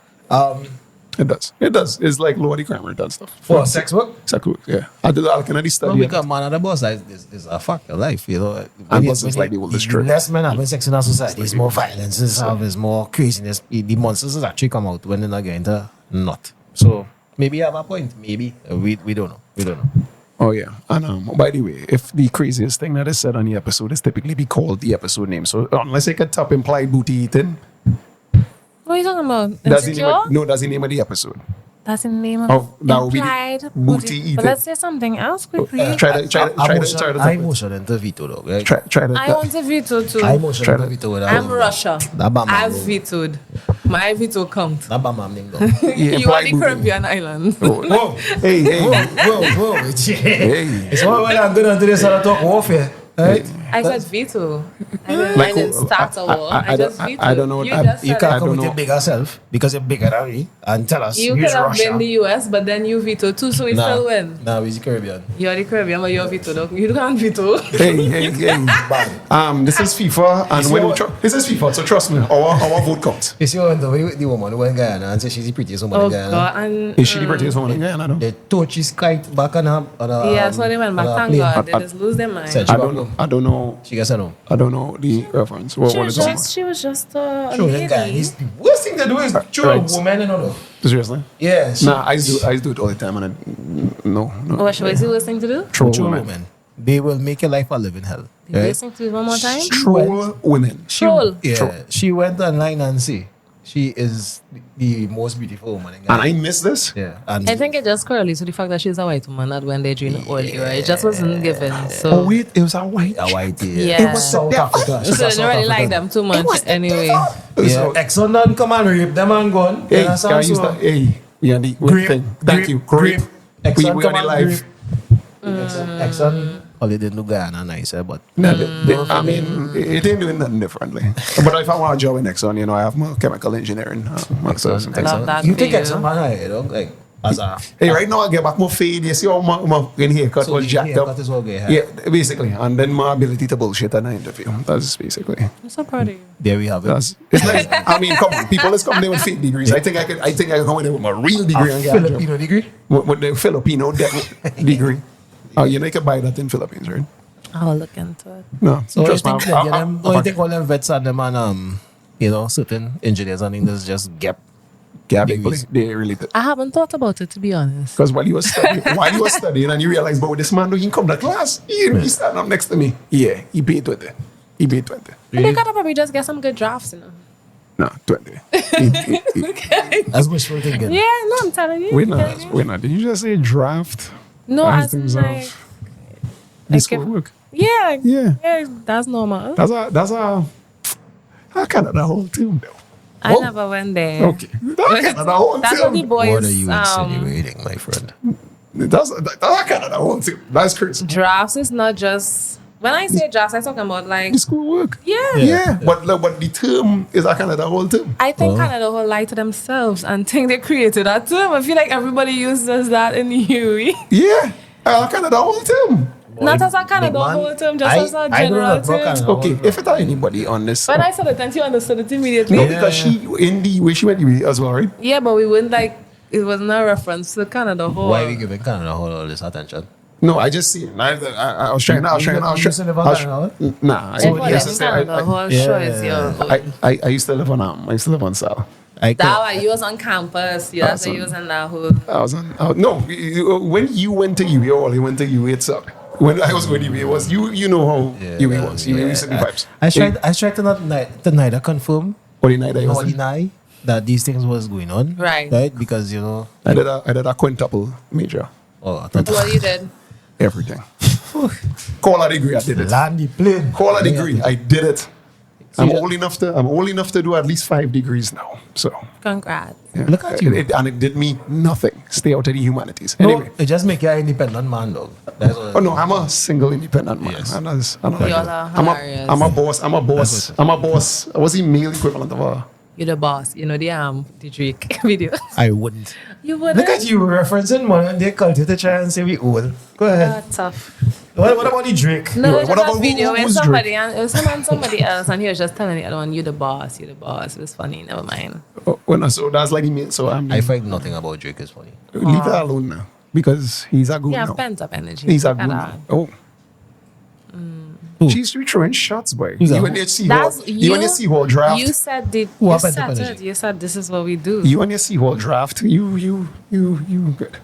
It does. It's like lower the crime rate and stuff. for sex work. Sex work, yeah. I can already No, study it. because man at the boss is a fact of life, you know. And plus it's like the oldest trick. Less men having sex in our society, there's more violence, there's more craziness. The monsters actually come out when they're not going to not. So maybe you have a point. Maybe we don't know. We don't know. Oh yeah. And by the way, if the craziest thing that is said on the episode is typically be called the episode name. So unless I could top implied booty eating, What are you talking about? that's the name Insecure? that's the name of the episode. That's in the name of That would be the implied booty eating. But let's say something else quickly. Try to I motion into veto, dog. Right? try to I want to veto too. I motion Try into to- veto. I'm Russia. That bam, I've bro. vetoed. My veto count. That bam, bam, ding, dong. Yeah, You are implied the booty. Caribbean island. Whoa. Hey. Whoa. Hey. It's all well I'm going to do this other talk warfare. Right? I said veto. I Like didn't who- start a war. I I just vetoed. I don't know. You I- just You said can't I come don't with your know. bigger self because you're bigger than me and tell us you who's could have Russia. been the US, but then you vetoed too, so we still win. Nah, we're the Caribbean. You're the Caribbean, but you're veto. Dog. You can't veto. Hey. Bad. This is FIFA, and see when what- this is FIFA, so trust me, our vote counts. You see when the woman who went Guyana and said she's the prettiest woman Oh in Guyana. God! And Is she the prettiest woman in Guyana? No. They touch his kite back on her. yeah, so they went back. Thank God, they just lose their mind. Said I don't know. She gets a no. I don't know the reference. What is it? She was just a Show them guy. lady. The worst thing to do is show Right. a woman and all. Seriously? Yeah. Nah, I do it all the time, and no. What should I see worst thing to do? Troll True women. women. They will make your life a living hell. The Right? worst thing to do one more time? Troll women. Troll. Yeah. Troll. She went online and see she is the most beautiful woman in And Ghana. I missed this. Yeah. And I think it just correlates to the fact that she's a white woman, not when they're doing earlier. It just wasn't given. Oh So, wait, it was a white. a white. Yeah. It was South Africa. She's so a I South don't really like African. them too much anyway. Yeah. So- Exxon done come and rape them and gone. Hey, You understand? guys, So- hey, yeah, the Grape, thing. Thank you. Grape. Exxon We come on the and live. Exxon. Oh, they didn't do Guyana nicer, but No, I mean, it ain't doing nothing differently. But if I want a job in Exxon, you know, I have my chemical engineering masters and I things. love that you for think you. Exxon man, you know, like as a Hey, right now I get back more fade. You see how my in haircut so was the jacked haircut up. is all gay, huh? Yeah, basically. And then my ability to bullshit at an interview. That's basically. I'm so proud of you. There we have it. It's like, I mean, come on. People is coming there with fake degrees. I think I could come in there with my real degree and get a job. Filipino degree. With the Filipino degree. Oh, you know, you can buy that in Philippines, right? I'll look into it. No, So you trust me. think that you think all them vets and them and you know certain engineers and things just gap. Yeah, degrees. they really did. I haven't thought about it, to be honest. Because while you were studying, and you realize, but this man, he come to class. He standing up next to me. Yeah, he paid 20. He paid 20. But they gotta probably just get some good drafts, you know. No, 20. That's wishful thinking. Yeah, no, I'm telling you. We're not. Did you just say draft? No, As as things in are- like, This Like will if- work. Yeah. Yeah. That's normal. That's a Canada whole team though. I Oh, never went there. Okay. That's Canada whole That's what the team. boys. What are you insinuating, my friend? That's a Canada whole team. That's crazy. Drafts is not just. When I say drafts, I'm talking about like. This will work. Yeah. Yeah. But the term is a Canada whole team. I think Oh. Canada will lie to themselves and think they created that term. I feel like everybody uses that in the UE. Yeah. Canada whole team. Not as a Canada big man, whole term, just as a I don't general know about term. Canada. Okay, if it are anybody on this. When I said it, then you understood it immediately. No, Yeah. because she in the way she went as well, right? But we wouldn't like. It was no reference to Canada whole. Why are we giving Canada all this attention? No, I just see it. I was trying. You used to live on Canada? Nah, If what yes, is Canada whole show is your. I used to live on I used to live on Sal. That why you was on campus. Yeah, that's why you was in that whole. I was on. No, when you went to UA, all you went to UA, it sucked. When I was going to UA, it was you know how UA was. UA used to be vibes. I tried to neither confirm What night I nor was. deny that these things was going on. Right. Because I did a quintuple major. I thought What you did? Everything. Call a degree, I did it. land the plane. Call a degree, I did it. I'm old enough to do at least 5 degrees now. So Congrats. yeah. Look at you. And it did me nothing. Stay out of the humanities. No, Anyway. it just make you an independent man, though. That's what Oh no, I'm a single independent man. Yes. I'm not You all are hilarious. I'm a boss. I'm a boss. What's the male equivalent of a? You're the boss. You know the Drake video. I wouldn't. You wouldn't. Look at you referencing man. They culture to try and say we old. Go ahead. Tough. What about the Drake? No, What it was about just a video with who's somebody and it was somebody else and he was just telling the other one, "You the boss, you the boss." It was funny. Never mind. So that's like the male. So I find nothing about Drake is funny. leave that alone now because he's a good Yeah, now. pent up energy. He's a Look at good that. now. Oh. Who? She's throwing shots, boy. Who's that? You and your Seahawk. That's You and your Seahawk draft. You said it. Who You happened to said finish it. it? You said this is what we do. You and your Seahawk draft. You good.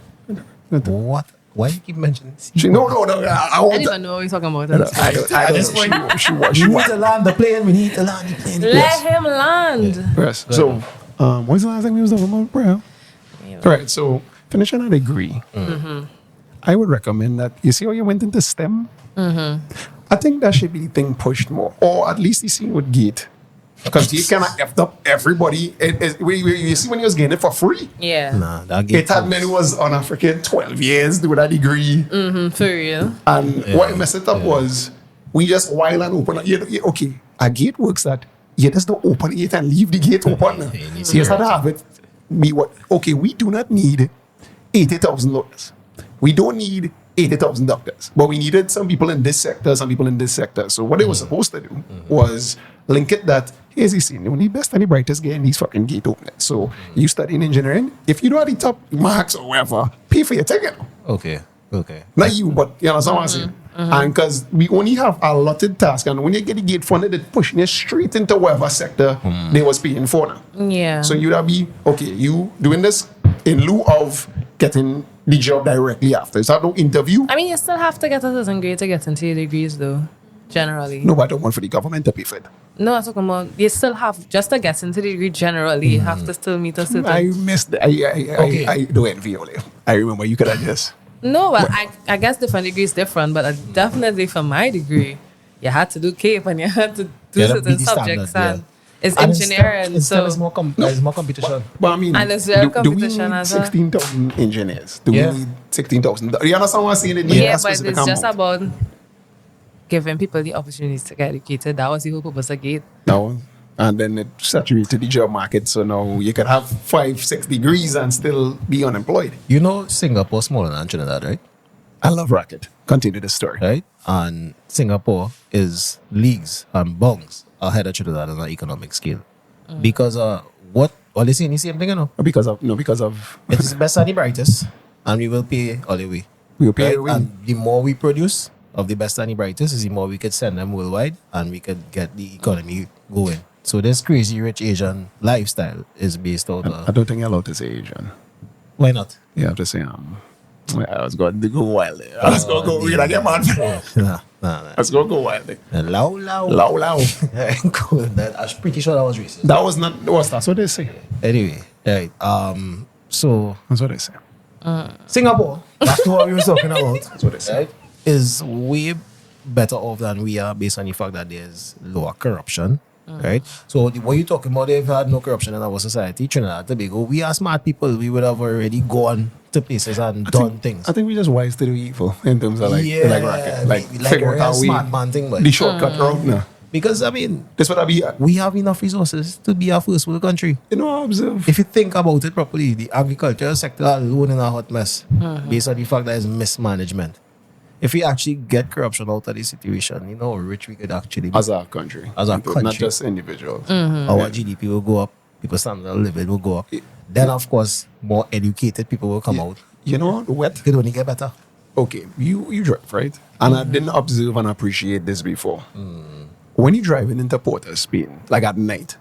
What? Why you keep mentioning? No. I I want don't even know what we're talking about. I don't At this know. point, She we need to land the plane. We need to land the plane. Let him land. Yes. So, when's the last time we was talking about bro? All right. So, finishing a degree, I would recommend that. You see how you went into STEM? I think that should be the thing pushed more, or at least you see with GATE. Because GATE kind of effed up everybody. You see when he was getting it for free? Yeah. Nah, that It had men who was on a freaking 12 years doing that degree. For real. And what messed it up was we just while and open. Okay, a gate works that you just don't open it and leave the gate open. you need So you start to have it. We do not need 80,000 lawyers. We don't need 80,000 doctors. But we needed some people in this sector, some people in this sector. So what they were supposed to do was link it that here's the scene. The best and the brightest getting these fucking gate openers. So you study in engineering. If you don't have the top marks or whatever, pay for your ticket. Okay. Not you, but you know what I'm saying? And because we only have allotted tasks, and when you get the gate funded, it's pushing you straight into whatever sector they was paying for now. Yeah. So you'd have be, okay, you doing this in lieu of getting the job directly after. Is that no interview? I mean, you still have to get a certain grade to get into your degrees, though. Generally. No, but I don't want for the government to pay for it. No, I'm talking about you still have just to get into the degree. Generally, you have to still meet a certain. I missed. I don't envy only. I remember you could have just. No, but I guess different degrees different, but definitely for my degree, you had to do CAPE and you had to do Yeah, that certain be the subjects standard, and it's And engineering. It's So more there's more competition. But I mean, And there's real do we competition need as well. 16,000 engineers? Do Yeah. we need 16,000? You understand what I'm saying? It needs yeah, a but specific it's just amount. about giving people the opportunities to get educated. That was the whole purpose of GATE. No. And then it saturated the job market. So now you can have 5-6 degrees and still be unemployed. You know Singapore smaller than Trinidad, right? I love racket. Continue the story. Right? And Singapore is leagues and bounds ahead of Trinidad on an economic scale. Because what they saying the same thing, you know? Because of It is the best and the brightest, and we will pay all the way. we'll pay Right? And the more we produce of the best and the brightest, is the more we could send them worldwide, and we could get the economy going. So this crazy rich Asian lifestyle is based out I of. don't think you're allowed to say Asian. Why not? You have to say I was going to go wild there. I was going to go weird again, man. Nah. I was going to go wild there. Low. Low. Cool. That, I'm pretty sure that was racist. That was not, that's what they say. Anyway, right. So That's what they say. Singapore. That's what we were talking about. That's what they say. Right? is way better off than we are based on the fact that there's lower corruption. Right? So what you talking about, if you had no corruption in our society, Trinidad and Tobago, we are smart people. We would have already gone to places and done things. I think we just wise to do evil in terms of like racket. Like figure out a how we smart man thing, but the shortcut route now. because I mean, This what I be. we have enough resources to be a first world country. You know, I observe. If you think about it properly, the agricultural sector alone in a hot mess based on the fact that it's mismanagement. If we actually get corruption out of the situation, you know how rich we could actually be. As a country. As a Not country. just individuals. Our GDP will go up, people's standard of living will go up. Then, of course, more educated people will come out. You know what? It could only get better. Okay, you drive, right? And I didn't observe and appreciate this before. When you're driving into Port of Spain, like at night,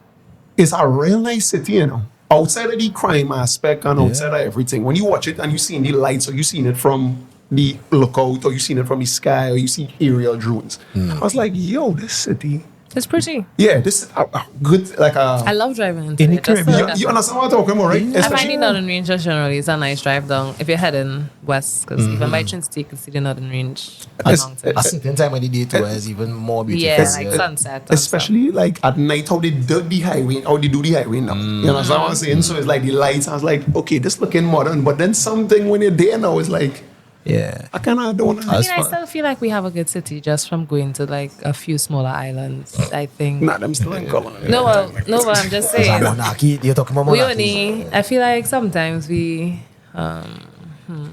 it's a real nice city, you know. Outside of the crime aspect and outside of everything, when you watch it and you see the lights or you seen it from the lookout or you seen it from the sky or you see aerial drones, I was like, yo, this city. It's pretty. Yeah, this is a good, like I a. love driving into In it. the Just Caribbean, You understand what I'm talking about, right? I find the Northern Range just generally is a nice drive down if you're heading west, because even by Trinity you can see the Northern Range. It's- mountains. A certain time of the day too is even more beautiful. Yeah, like sunset. and Especially like at night, how they do the highway, how they do the highway now. You understand what I'm saying? So it's like the lights. I was like, okay, this looking modern, but then something when you're there now is like, Yeah. I kind of don't. stuff. I As mean, I far- still feel like we have a good city just from going to like a few smaller islands. I think. Nah, them still in color. No, but I'm just saying. Monarchy, you're talking about We monarchy. only. I feel like sometimes we.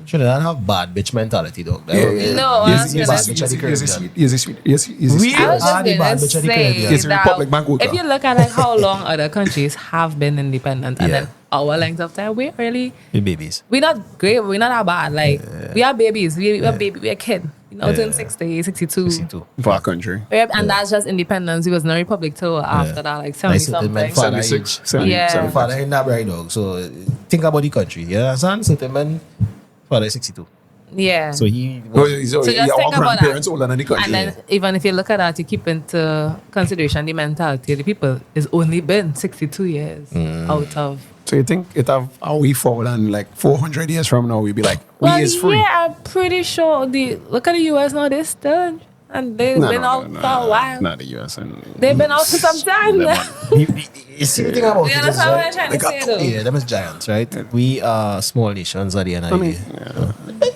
Trinidad have bad bitch mentality though. No, Yes, I was yes, gonna yes, say- yes, yes, yes, sweet, yes, sweet, yes, yes, We- I was Ah, just the bad gonna bitch of the say Caribbean. It's Republic that Bank if you look at like how long other countries have been independent and Yeah. then our length of time, we're really The babies. we're not great, we're not that bad. Like we are babies, we're baby, we're a kid. You know, turn 60, 62. 62. for our country. And that's just independence. It was no republic till after that, like 70 Nice certain men something. father 76, age. 70, Yeah. 70. Father ain't that right dog. So think about the country. You understand? Certain men father is 62. Yeah. So he Oh, was, so So just yeah, think our about grandparents that. older than the country. And then even if you look at that, you keep into consideration the mentality of the people. It's only been 62 years out of. So you think it have a way forward and like 400 years from now we'll be like, Well, we is free. yeah, I'm pretty sure look at the US now, they're still, and they've been out for a while. Not the US. They've been out for some time. you see the thing about You it is, understand what I'm right? trying to say, though? Yeah, them is giants, right? We are small nations at the end of the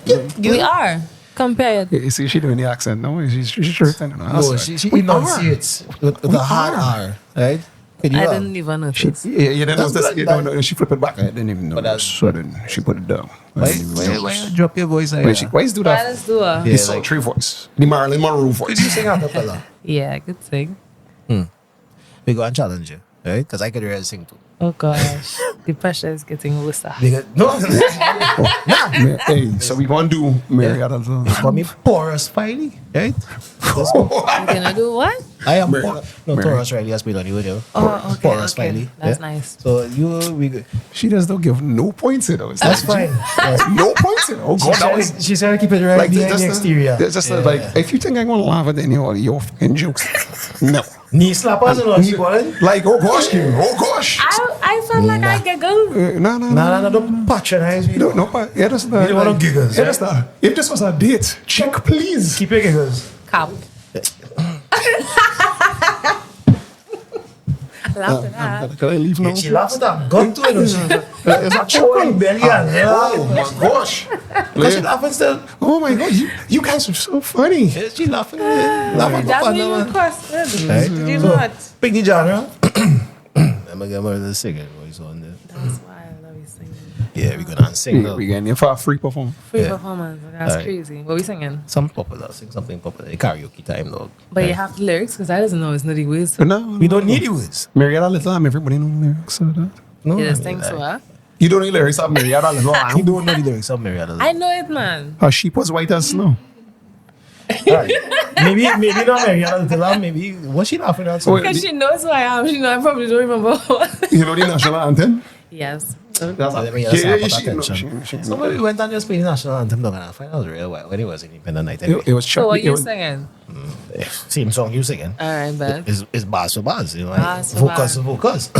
day. We are compared. You see, she doing the accent. No, she's tripping. No, she enunciates with a hard R, right? Could I you, didn't even notice. Yeah, you didn't know That's this. You that- don't know. She flipped it back. I didn't even know. But that's- Sudden, she put it down. I Why, didn't even know. why you drop your voice like Why she, that? why is do Why that? let's do a The Yeah, sultry voice. The Marilyn Monroe Could you voice. sing a cappella? yeah, good thing. We go and challenge you, right? Because I could really sing too. Oh gosh, the pressure is getting worse. Because, no, Hey, so we gonna do Marietta. for me, porous Filey, right? I'm gonna do what? I am Mary- no Mary. Taurus Riley has played on you with you. Oh, okay, Porous okay. Filey. That's nice. So we good. She just don't give no points in those. That's fine. No points in. Oh God, that was She's trying to keep it right like behind the exterior. Just like if you think I'm gonna laugh at any of your fucking jokes, no. Knee slappers and all she calling. Like oh gosh, oh gosh. I felt like I giggled. No. Don't patronize me. No, but yeah, that's not. You don't want no giggles, Yeah, right? that's not. If this was a date, check please. Keep your giggles. Cap. Laugh at that. Can I leave now? She laughs at that gun to it. It's a chuckle belly and Oh my gosh. Because she laughing still. Oh my god, you guys are so funny. Yeah, she laughing. Laughing That's up what and you down. requested. Right. Did you So, not? pick the genre. I'm gonna get more of the singing voice on there. That's why I love you singing. Yeah, we're gonna sing now. We getting you for a free performance. Free Yeah. performance. That's Alright. crazy. What we singing? Some popular, sing something popular. Karaoke time, dog. But you have the lyrics because I doesn't know it's not the words. But no, We don't need the words. Marietta Little Lamb, everybody know the lyrics of that. No, You just I mean, think so, like, huh? You don't know the lyrics of Marietta Little You Lamb. don't know the lyrics of Marietta. I know it, man. Her sheep was white as snow. Alright. maybe not Marietta Little Lamb. Maybe was she laughing at Oh, something? Because she knows who I am. She know I probably don't remember. You know the national anthem? Yes. That's Let me just have she, attention. she, Somebody went and just played the national anthem. Dog, and I find out real well when it was independent night. Anyway. it was So what Chuck. you singing? Same song you singing. All right, but It's bars for bars, you know. Bars for Vocals bars. for vocals.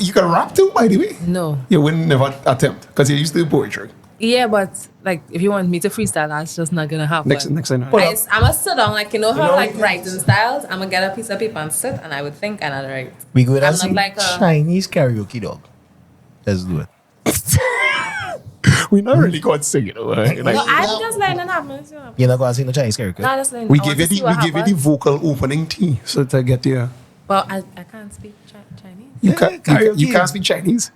You can rap too, by the way. no. You would never attempt because you used to do poetry. Yeah, but like if you want me to freestyle, that's just not gonna happen. Next thing. I'm gonna sit down, like you know how know, like we- writing styles. I'm gonna get a piece of paper and sit, and I would think and I'd write. We go and I'm sing not like a. Chinese karaoke, dog. Let's do it. We not really got singing. Like, No, I'm just letting it happen. You're not going to sing the Chinese karaoke? No, just letting. we I want give to you see what the happens. vocal opening tea so to get you. Well, I can't speak Chinese. You Yeah, can't karaoke. you can't speak Chinese.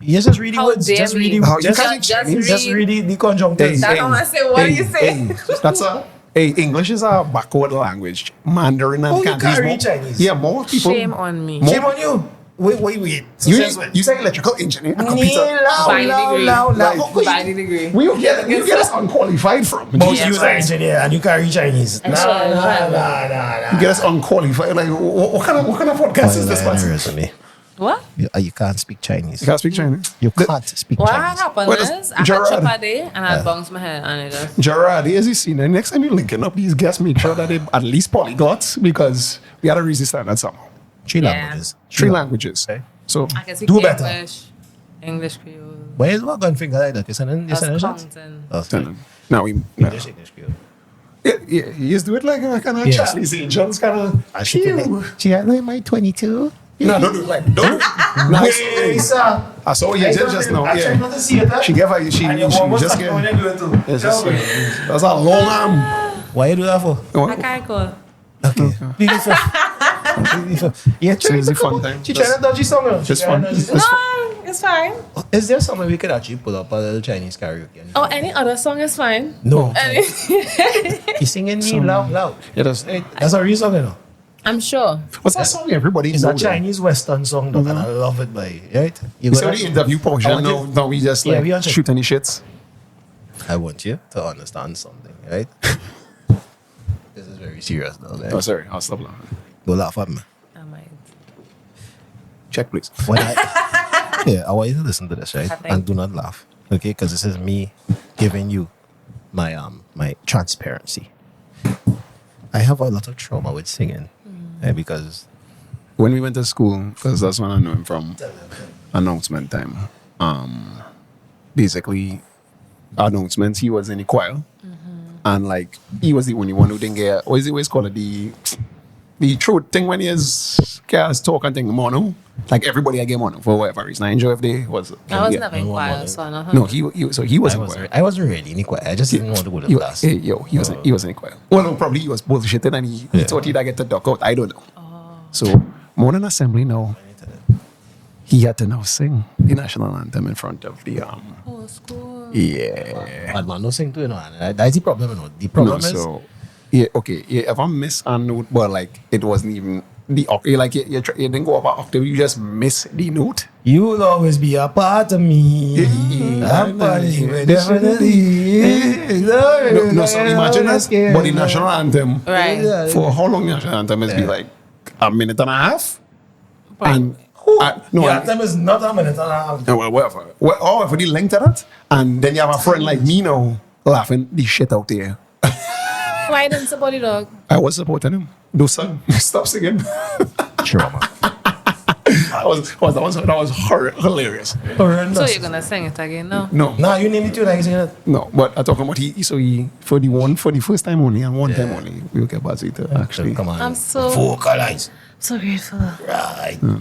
Yes, just read the How words. dare Just read me. the How you just, can't just Chinese? read- just read the conjunctives. That's what I say. What do you say? That's a. Hey, English is a backward language. Mandarin and Oh, you Cantonese. can't more- read Chinese? Yeah, more people. Shame on me. More- Shame on you. Wait. You say electrical engineer. a computer. By degree. Like, By the degree. we you get us unqualified from. But Jesus you are an Christ. engineer and you can't read Chinese. I sure. Nah. You get us unqualified. Like, what kind of podcast is this? Man? What? You can't speak Chinese. You can't speak Chinese. You can't speak What Chinese. happened What is is- I had Gerard? chop a day and I bounced my head and it just. Gerard, as you see, the next time you're linking up these guests, make sure that they at least polyglots because we gotta resist that somehow. Three Yeah. languages. Three languages. Okay. So I can speak Do better. English Creole. Why is what gun finger like that? You sending That's shots? counting. Oh, sorry. now we English Creole. yeah, you just do it like a kind of Yes. Charlie's Angels kind of. I should she had like my 22. No, don't do it like don't. Nice. sir. I saw you did just now. I tried Yeah. not to see it. She gave her. She just gave. It's just, that's a long arm. Why you do that for? I can't call. Okay. Beautiful. Yeah, So it's a fun time. She trying to dodgy song. You know? She Just trying fun. to dodgy- No, it's fine. Is there somewhere we could actually pull up a little Chinese karaoke? Oh, any other song is fine. No. Any- You singing me loud. It is. That's a real song, you know. I'm sure. What's that song? Everybody It's know a that. Chinese Western song, though, and I love it, by right? You We saw gotta- the interview portion. I want Now, you- now we just Yeah, like we on check. shoot any shits. I want you to understand something, right? This is very serious now, Oh, guys. sorry. I'll stop laughing. Don't laugh at me. I might. Check, please. When I want you to listen to this, right? I think- And do not laugh, okay? Because this is me giving you my my transparency. I have a lot of trauma with singing, because When we went to school, because that's when I knew him from announcement time. Basically, announcements, he was in the choir. And like, he was the only one who didn't get, what is it always called it? The throat thing when he is guys talk and thing mono. Like everybody I get mono for whatever reason. I enjoy if they was. I was yeah. never in No, choir, no. so I know. No, he was in choir. I wasn't really in choir. I just didn't want to go to He class. was in choir. Well, no, probably he was bullshitting and he Yeah. thought he'd get to duck out. I don't know. So, morning assembly now, he had to now sing the national anthem in front of the Oh, school. yeah. Bad man, no sing to you know. And that's the problem, you know. The No, problem is so yeah, okay. Yeah, if I miss a note, but like it wasn't even the octave. Like you didn't go up an octave. You just miss the note. you will always be a part of me. I'm part of you, definitely. No, so imagine that. But the national anthem, Right. for how long the national anthem is be like a minute and a half, and no, Your and- anthem is not a minute and a half. no, well, whatever. Or if you link to that, and then you have a friend like me now laughing the shit out there. Why didn't somebody dog? I was supporting him. Do son, stop singing. Trauma. that was hilarious. So you're gonna sing it again? No. No, Nah, you name it too, like singing it. no. But I'm talking about he for the first time only and one time only we will get Bazzi to actually. Come on. I'm so- vocalize. So grateful. Right. Oh,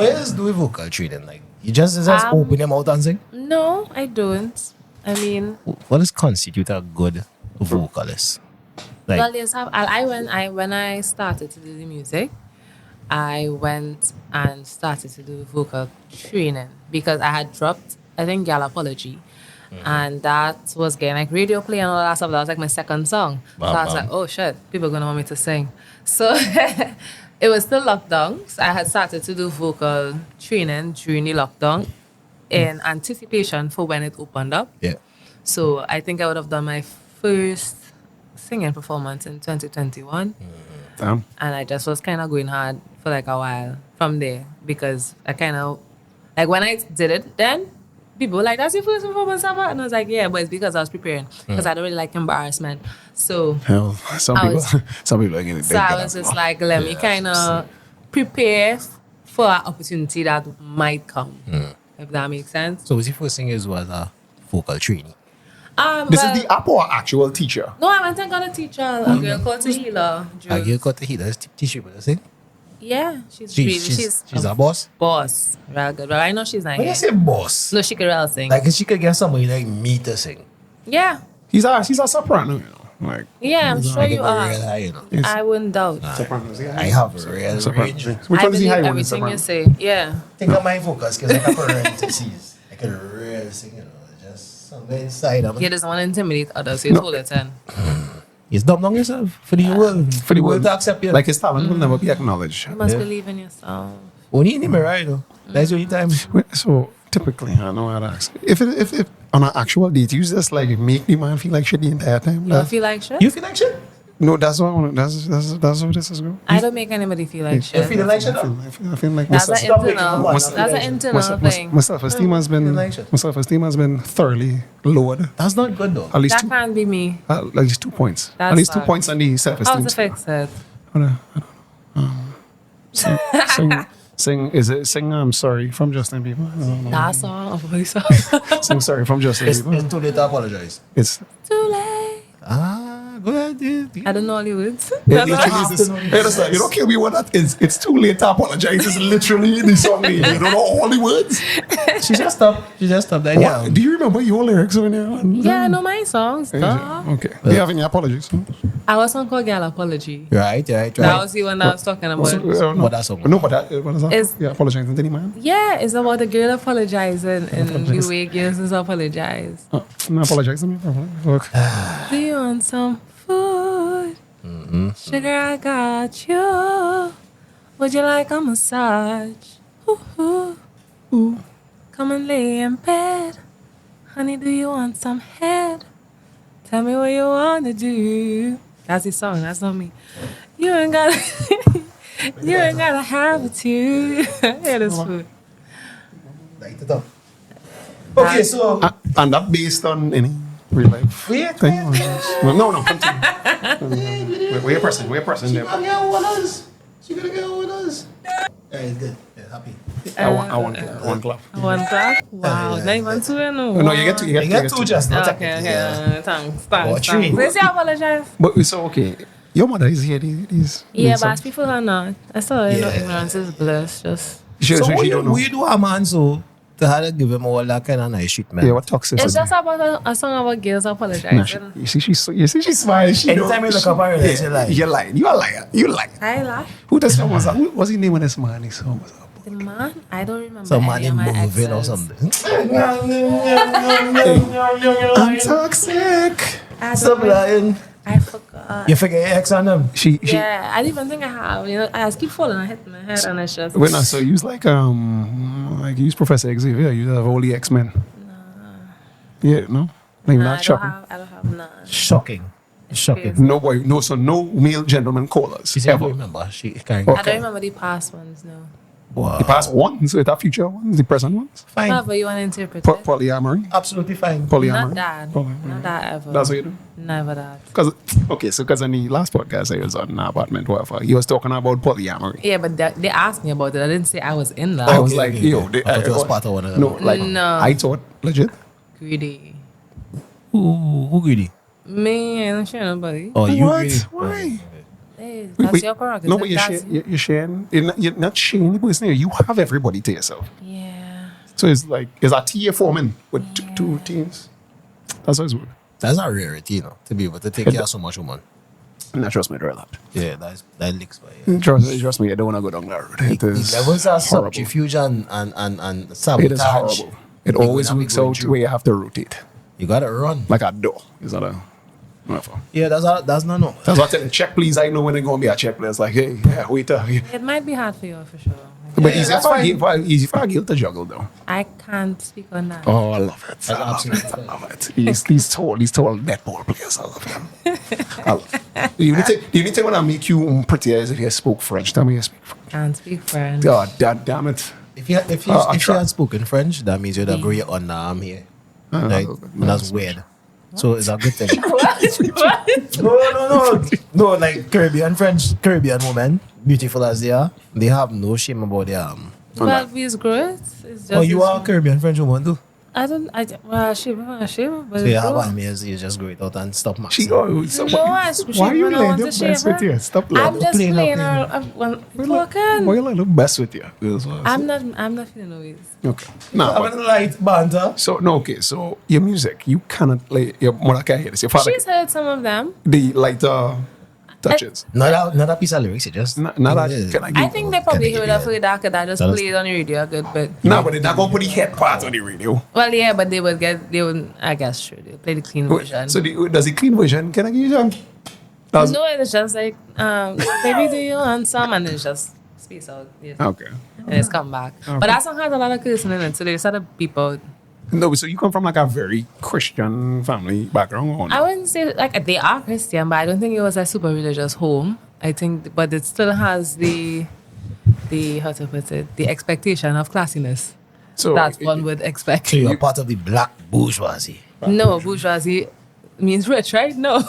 yeah, just do a vocal training. Like you just open your mouth and sing. No, I don't. I mean, What does constitute a good vocalist? Like well, yes, when I started to do the music, I went and started to do vocal training because I had dropped, I think, Gal Apology. And that was getting like radio play and all that stuff. That was like my second song. Bam, so I was bam. like, oh shit, people are gonna want me to sing. So it was still lockdown. So I had started to do vocal training during the lockdown in anticipation for when it opened up. yeah. So I think I would have done my first singing performance in 2021. Damn. And I just was kind of going hard for like a while from there because I kind of, like when I did it then, people were like, that's your first performance ever? And I was like, yeah, but it's because I was preparing because I don't really like embarrassment. So, Hell, some I people, was- some people are getting. so I was just like, let me kind of prepare for an opportunity that might come, if that makes sense. So was your first singers was vocal training? This is the app or actual teacher? No, I went and got a teacher, a girl called Tahila. I get got to hear that teach you what I say. Yeah, she's a boss. boss. Real good. But I know she's not When you here. say boss, No, she can real sing. like she could get somebody like me to sing. Yeah. She's a soprano, you know. Like Yeah, I'm sure you Real are. high, you know. I wouldn't doubt. sopranos. Yeah, I have a real soprano. range. Which I one is the believe high one? everything you Soprano. say. Yeah. Think of my focus because I have parentheses. I can really sing, you know. Just somewhere inside of He me. doesn't want to intimidate others, so you hold it 10. It's dumb on yourself for the world. For the world to accept you. Like his talent will never be acknowledged. You must Yeah. believe in yourself. only in me right though. That's the only time. So typically, I know how to ask. If on an actual date, you just like make the man feel like shit the entire time. You don't feel like shit? You feel like shit? No, that's what I want. That's what this is going. I don't make anybody feel like You shit. feel like shit? I feel like That's an myself. internal. Must- That's an internal thing. My self-esteem has been like shit. my self-esteem has been thoroughly lowered. That's not good though. At least That two, can't be me. at least 2 points. That's At least 2 fine. points on the How self-esteem. to fix it? Hold on, hold on. Sing I'm sorry from Justin Bieber. I don't know. That song, a voice song. Sing sorry from Justin It's Bieber. too late to apologize. It's Too late. Go ahead, dude. I don't know Hollywoods. it That's literally all. is this. Hey, listen, you don't care me what that is. It's too late to apologize. It's literally in the song name. You don't know all the words. She just stopped. Then yeah. What? Do you remember your lyrics when you Yeah, I know my songs. Duh. Okay. Do you have any apologies? I was on called Gal Apology. Right. That was the one that I was talking about. No. What that song? No, but that what is that? Is- Yeah, apologizing to any man. Yeah, it's about the girl apologizing and the way girls is apologize. No, apologize to me. Look. Do you want some food? Sugar, I got you. Would you like a massage? Ooh, ooh. Come and lay in bed. Honey, do you want some head? Tell me what you want to do. That's his song. That's not me. You ain't gotta, you ain't gotta have it too. Yeah, this food. Light it up. Okay, so And that based on any real life Wait, thing? wait, No, continue. We're a person there. I'm getting with us. She gonna get with us. Alright, good. Yeah, happy. I want clap. One clap? Wow. Not even two in a No, you get two. You get two just not Okay, okay. Thanks. Or three. Let's say I apologize. But it's okay. Your mother is here. These Yeah, but as people are not. I still, you know, Yeah. ignorance is bliss. Just. she So don't what know. you do a man so to have to give him all that kind of nice shit, man. Yeah, what toxic? It's just about a song about girls apologizing. You see, she's smiling. She Anytime you look up at her, she lie. You're lying. You are lying. You lying. I lie. Who does that? What's the name of this man? This song was up. The man, I don't remember. Some man any of in my moving or exes. something. I'm toxic. Stop lying. I forgot. You forget your ex on them. She. Yeah, I didn't even think I have. You know, I just keep falling and hitting my head, and it's just. Wait, no, so use like use Professor Xavier. You have all the X-Men. Yeah, no, like Nah, not shocking. I don't have none. Shocking. Shocking. No boy, no, so no male gentleman callers She said, ever. remember, she can't Okay. I don't remember the past ones, no. Wow. The past ones, so the future ones, the present ones. Fine. However you want to interpret it. Polyamory. Absolutely fine. Polyamory. Not that. Polyamory. Not that ever. That's what you do. Never that. Because in the last podcast I was on apartment, whatever, he was talking about polyamory. Yeah, but they asked me about it. I didn't say I was in that. I was Okay, like, okay, yo, okay. I thought it was part of one of them. No, like No. I thought legit. Greedy. Who greedy? Me, I don't share nobody. Oh, you What? greedy? Why? Hey, that's your prerogative. No, but That's- you're sharing. You're not sharing the person. You have everybody to yourself. Yeah. So it's like it's a TA forming with two teams. That's how it's work. That's a rarity, you know, to be able to take care of so much woman. Not trust me, that. Yeah, that leaks by you. Trust me, I don't want to go down that road. It The is levels of horrible. subterfuge and sabotage. It is horrible. It You're always gonna be works going out through. where you have to rotate. You gotta run. Like a door. Is that a whatever. Yeah, that's not normal. That's what I tell you. Check, please. I know when it's going to be a check. It's like, hey, yeah, wait up. It might be hard for you for sure. But Yeah, easy that's for a girl to juggle, though. I can't speak on that. Oh, I love it. I love absolutely it. I fine. love it. These tall netball players. I love them. I love them. The only thing when I make you prettier is if you spoke French. Tell me you speak French. Can't speak French. God damn it. If you try. had spoken French, that means you'd agree on the arm here. Right? And that's weird. So it's a good thing. No, like Caribbean women, beautiful as they are, they have no shame about their arm. But we is good. It's just Oh, you are a Caribbean French woman too? Well, she, but So you have one means you just go it out and stop She maxing. go. So No, why are you don't want letting to them shave mess with her. you? Stop I'm letting just playing playing up, her. Why Talking. you letting them mess with you? That's what I said. I'm not feeling no ways. Okay. Nah, I'm but in light banter. so no. Okay. So your music, you cannot play. Your mother can't hear this. Your father, She's heard some of them. the lighter touches. Not a piece of lyrics, you just. Not that. Can I I give? think they probably Can I heard give of you it that could I just Tell us. play it on the radio a good bit. Nah, but they're not gonna put the head part on the radio. Well, yeah, but they would, I guess, sure, they play the clean version. So does the clean version? Can I give you some? That's- No, it's just like, baby, do you want some? And it's just space out. Yes. Okay. And it's come back. But that song has a lot of cursing in it, so they just had to beep out. No, so you come from like a very Christian family background, or I no? wouldn't say, like, they are Christian, but I don't think it was a super religious home. I think, but it still has the how to put it, the expectation of classiness So that one would expect. So you're part of the black bourgeoisie. No, bourgeoisie means rich, right? No.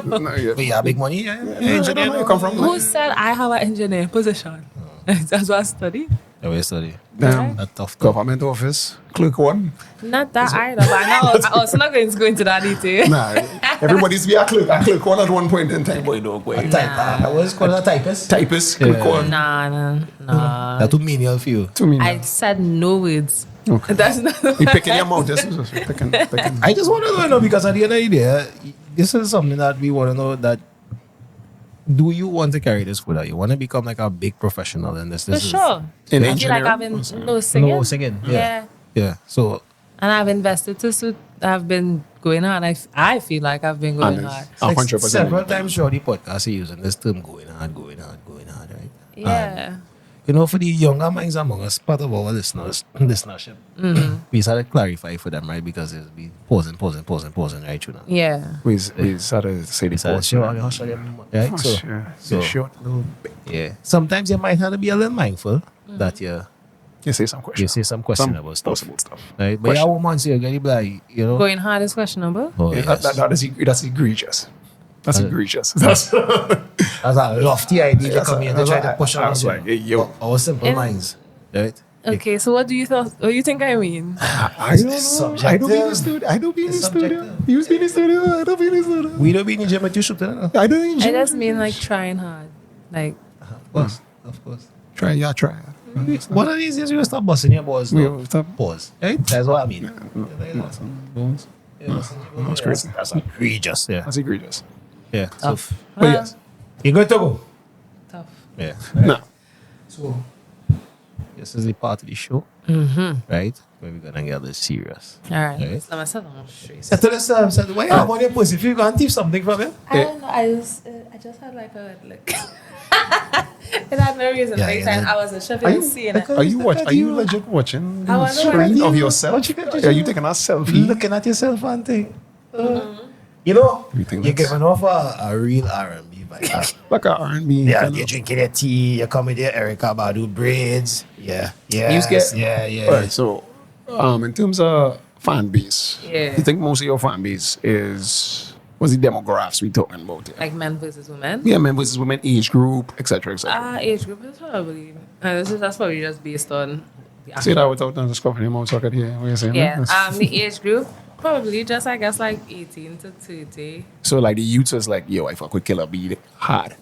No, yeah. But you have big money, yeah? I don't know where you come from. Who said I have an engineering position? That's what I study. Yeah, we study. Damn. A tough Government office, clerk one. Not that either, but I'm also not going to go into that detail. Nah, everybody's be a clerk one at one point in time, boy, dog, boy. What is called a typist? Typist, clerk one. Nah. That's too menial for you. To me, I said no words. Okay. That's not. you picking your mouth, just picking. I just want to know, because at the end of the day, this is something that we want to know that do you want to carry this further? You want to become like a big professional in this? For This is- sure. In I feel like I've engineering? been singing. No, singing. Yeah. Yeah. So, And I've invested to suit. I've been going hard. I feel like I've been going hard. 100%. several times throughout the podcast, you're using this term going hard, right? Yeah. You know, for the younger minds among us, part of our listenership, we started to clarify for them, right? Because it's be pausing, right? You know? Yeah. We started to say the So, pause. sure, right? Oh, So, sure. so- Short little bit. yeah. Sometimes you might have to be a little mindful that you You say some questions. say some questionable stuff, Possible stuff. right? But your woman say, "Get it like, you know." Going hard is questionable. Oh, Yeah, yes. that's egregious. That's egregious. That's That's a lofty idea to come here to try to push on I us. was like, hey, yo. Our simple Yeah. minds, right? Okay, so what do you think I mean? I don't know. I don't be in the studio. I don't be in the It's studio. subjective. You be in the studio. I don't be in the studio. We don't be in the gym at you shoot, of I don't enjoy I just mean like trying hard. Like, course. Try. One of these days you will stop busting your balls. We No? will stop. Pause. Right? That's what I mean. Bones. That's crazy. That's egregious. Yeah. That's egregious. Yeah. So, tough. But yes. you good to go? Tough. Yeah. No. So, this is the part of the show, right? Where we're gonna get a little serious. All right. Right. So myself, I'm straight. Say to yourself, say, why you have on your pussy? If you can't thief something from him, I don't know. I just had like a look. It had no reason. Yeah, Like, yeah. I wasn't sure if Are you you, seeing it. are you legit watching I the was screen watching. of yourself? What you got- Are you taking a selfie? looking at yourself and think, you know, You think you're that's- giving off a real R&B vibe. Like a R&B. Yeah, kind you're of- drinking your tea, you're coming there, Erica Badu braids. Yeah, yeah, You get- yeah. All right, so in terms of fan base, Yeah. you think most of your fan base what's the demographics we talking about here? Like men versus women. Yeah, men versus women, age group, etc., etc. Age group is probably. That's probably just based on. The Say that without just covering your mouth so I could hear what you're saying. Yeah. huh? The age group probably just I guess like 18 to 30. So like the youths is like, yo, I fuck with Killabee hard.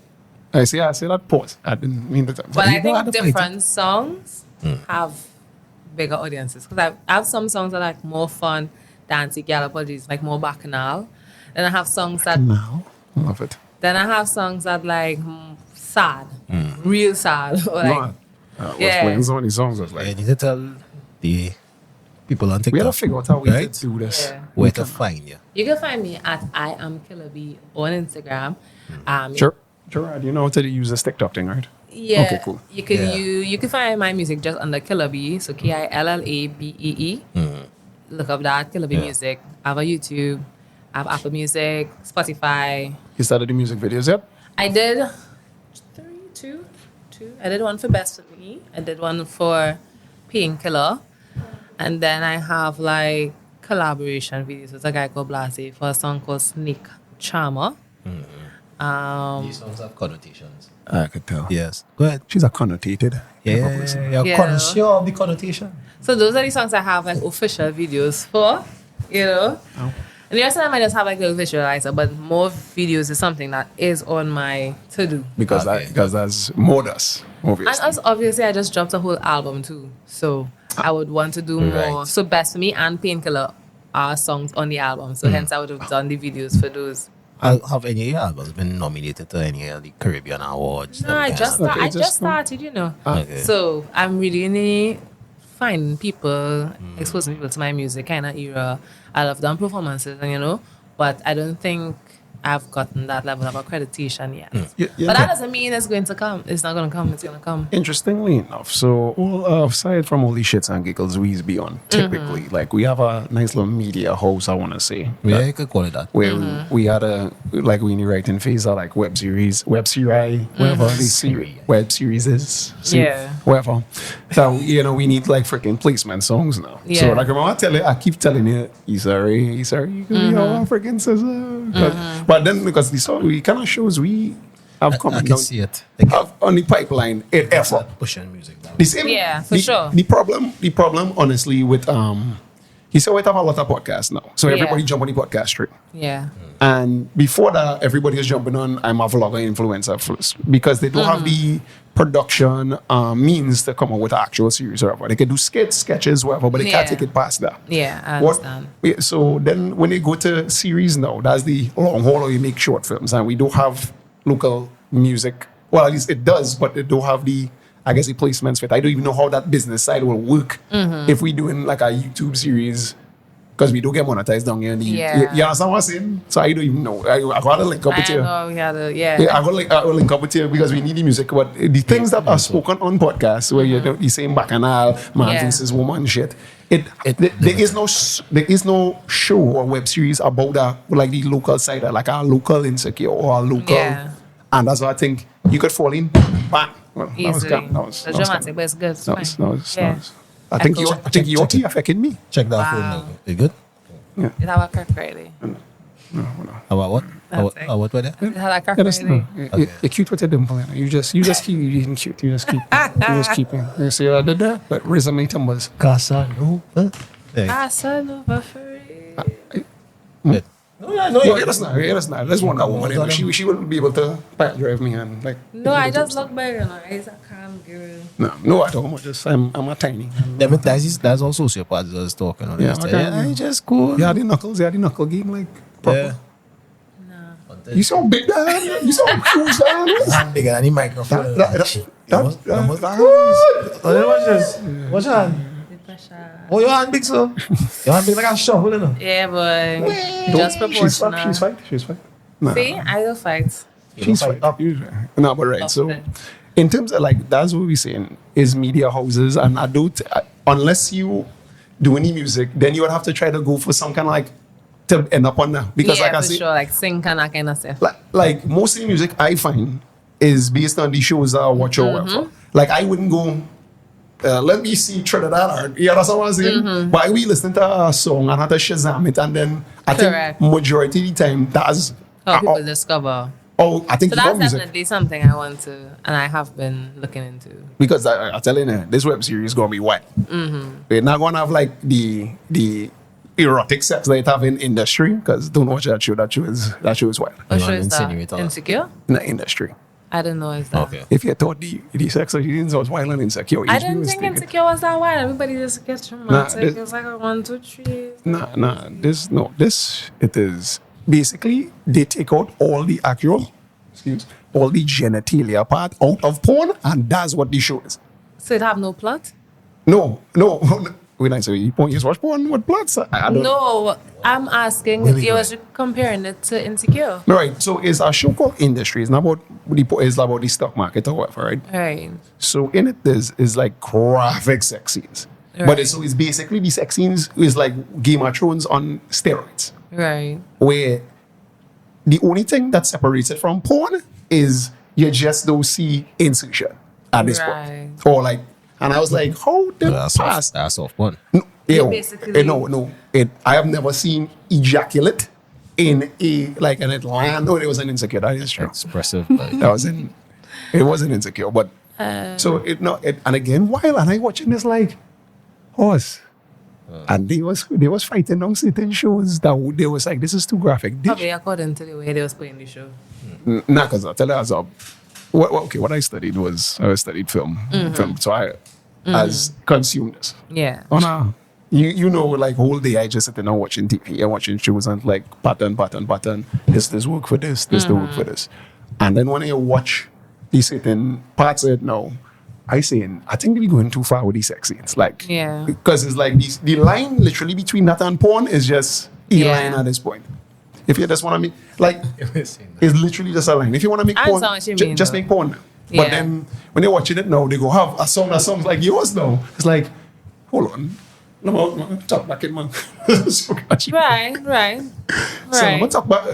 I say that pause. I didn't mean to. But I think different songs have bigger audiences because I have some songs that are like more fun, dancey, gallopologies, like more bacchanal. Then I have songs that. Now, love it. Then I have songs that like sad, real sad. Or like, Was Yeah. playing some of these songs. I was I like, need to tell the people on TikTok we had to figure out how we right? could do this. Yeah. where to find you. You can find me at I am Killabee on Instagram. Sure. Gerard, you know how to use this TikTok thing, right? Yeah. Okay, cool. You can Yeah. you can find my music just under Killabee, so KILLABEE. Look up that Killabee Yeah. Music. I have a YouTube. I have Apple Music, Spotify. You started the music videos yet? I did two. I did one for Best for Me. I did one for Painkiller. And then I have like collaboration videos with a guy called Blase for a song called Snake Charmer. These songs have connotations. I could tell. Yes. Go ahead. She's a connotated. Yeah. Yeah. Connoisseur of the connotation. So those are the songs I have like official videos for, you know. Oh. And the rest of them I just have like a visualizer, but more videos is something that is on my to do. Because that's modus, obviously. And obviously I just dropped a whole album too, so I would want to do more. Right. So Best for Me and Painkiller are songs on the album, so hence I would have done the videos for those. Have any of your albums been nominated to any of the Caribbean Awards? No, I just started, you know. Okay. So I'm really in the finding people, exposing people to my music kind of era. I love done performances, and you know, but I don't think I've gotten that level of accreditation yet. Yeah, But that doesn't mean it's going to come. It's not going to come. It's going to come. Interestingly enough, so all aside from all these shits and giggles we be on, typically, like we have a nice little media house, I want to say. Yeah, you could call it that. Where we had a, like we in the writing phase, are like web series, whatever these web series is. Yeah. Whatever. So, you know, we need like freaking placement songs now. Yeah. So, like, I keep telling you, he's sorry, you can be our freaking sister. But then, because we kind of shows we have come I down can see it. have on the pipeline in effort. Pushing music down. The same, Yeah, for sure. The problem, honestly, with he said we have a lot of podcasts now, so everybody Yeah. jump on the podcast straight. Yeah. And before that, everybody was jumping on. I'm a vlogger, influencer first because they don't have the production means to come up with an actual series or whatever. They can do skits, sketches, whatever, but they can't Yeah. take it past that. Yeah, I understand. So then when they go to series now, that's the long haul or you make short films. And we don't have local music. Well, at least it does, but they don't have the, I guess, the placements fit. I don't even know how that business side will work if we doing like a YouTube series. Because we don't get monetized down here in the Yeah. you understand what I'm saying? So I don't even know. I got to link up with I you. know we had a Yeah, I will link up with you because we need the music. But the things that are spoken on podcasts, where you're the same bacchanal, man Yeah. versus woman shit, there is no show or web series about that, like the local side, like our local insecure or our local. Yeah. And that's why I think you could fall in, bang. Well, easily. that was It's dramatic, but it's good. It's fine. Yeah. I think Echo. your tea affected me. Check that Wow. phone now. You good? It had a crack ready. How about what? That's it. What were they? It had a crack Yeah, that's, ready. you're cute with your dimple. You know. You just keep being cute. You just keep it. You see what I did there? But resume tumbles. Casanova. Casanova free. Yeah. No, that's not. That's Wonder Woman. You know. She wouldn't be able to back drive me and like. No, I just look better now. It's a calm girl. No, I don't. I'm a tiny. That's all sociopaths that's talking on Yeah, this. okay. Yeah, I just cool. Yeah, the knuckle game like. Yeah. You so big, Dan. You so huge, Dan. I'm bigger than the microphone. That What's your hand? The pressure. Oh, your hand big, so? Your hand big like a shovel, you know? Yeah, boy. Just proportional. She's fine. Nah, See, I will fight. she's fine. No, but right. So, in terms of like, that's what we're saying is media houses, and I don't, unless you do any music, then you would have to try to go for some kind of like to end up on that because Yeah, like I for say, sure. Like sing and that kind of stuff. like most of the music I find is based on the shows that I watch or whatever. Like I wouldn't go. Let me see Trinidad. You understand what I'm saying? But we listen to a song and have to Shazam it, and then I Correct. think majority of the time that's How people discover. I think So it's all that's music definitely something I want to, and I have been looking into. because I'm telling you, this web series is gonna be wet. We're not gonna have like the erotic sex that it have in industry because don't watch that show. That show is wild What You show want is to insinuate that? all that? Insecure? in the industry. I didn't know it's that. Okay. If you thought the sex scenes was wild and insecure, I HBO didn't is think taking- Insecure was that wild. Everybody just gets romantic. this- It's like a 1, 2, 3. This it is basically they take out all the all the genitalia part out of porn, and that's what the show is. So it have no plot? No. When I say you watch porn with blood, I don't. No, I'm asking. Really You was comparing it to Insecure. Right. So it's a show called Industry. It's not about it's about the stock market or whatever, right? Right. So in it is like graphic sex scenes. But Right. it's basically the sex scenes is like Game of Thrones on steroids. Right. Where the only thing that separates it from porn is you just don't see insertion at this Right. point. Or like, and I was like, how the That's off one. No, basically- no. I have never seen ejaculate in a like an Atlanta. No, it was an Insecure. That is true. Expressive. Like, That was in. It wasn't Insecure, but so it no. It, and again, while and I watching this like horse. And they was fighting on certain shows that they was like, this is too graphic. Probably according to the way they was playing the show. Nah, because I tell you as a what I studied was I studied film, so I as consumed this. Yeah. Oh no, you know, like whole day I just sitting and watching TV and watching shows and like pattern. This work for this, this the work for this, and then when I watch these certain parts of it now, I think we going too far with these sex scenes, like Yeah. because it's like the line literally between that and porn is just a line at this point. If you just want to make like it's literally just a line. If you want to make I porn, understand what you mean, just though. make porn. Yeah. But then when they're watching it now, they go have a song like yours now. It's like, hold on, no, talk back in, man. So catchy. Right. So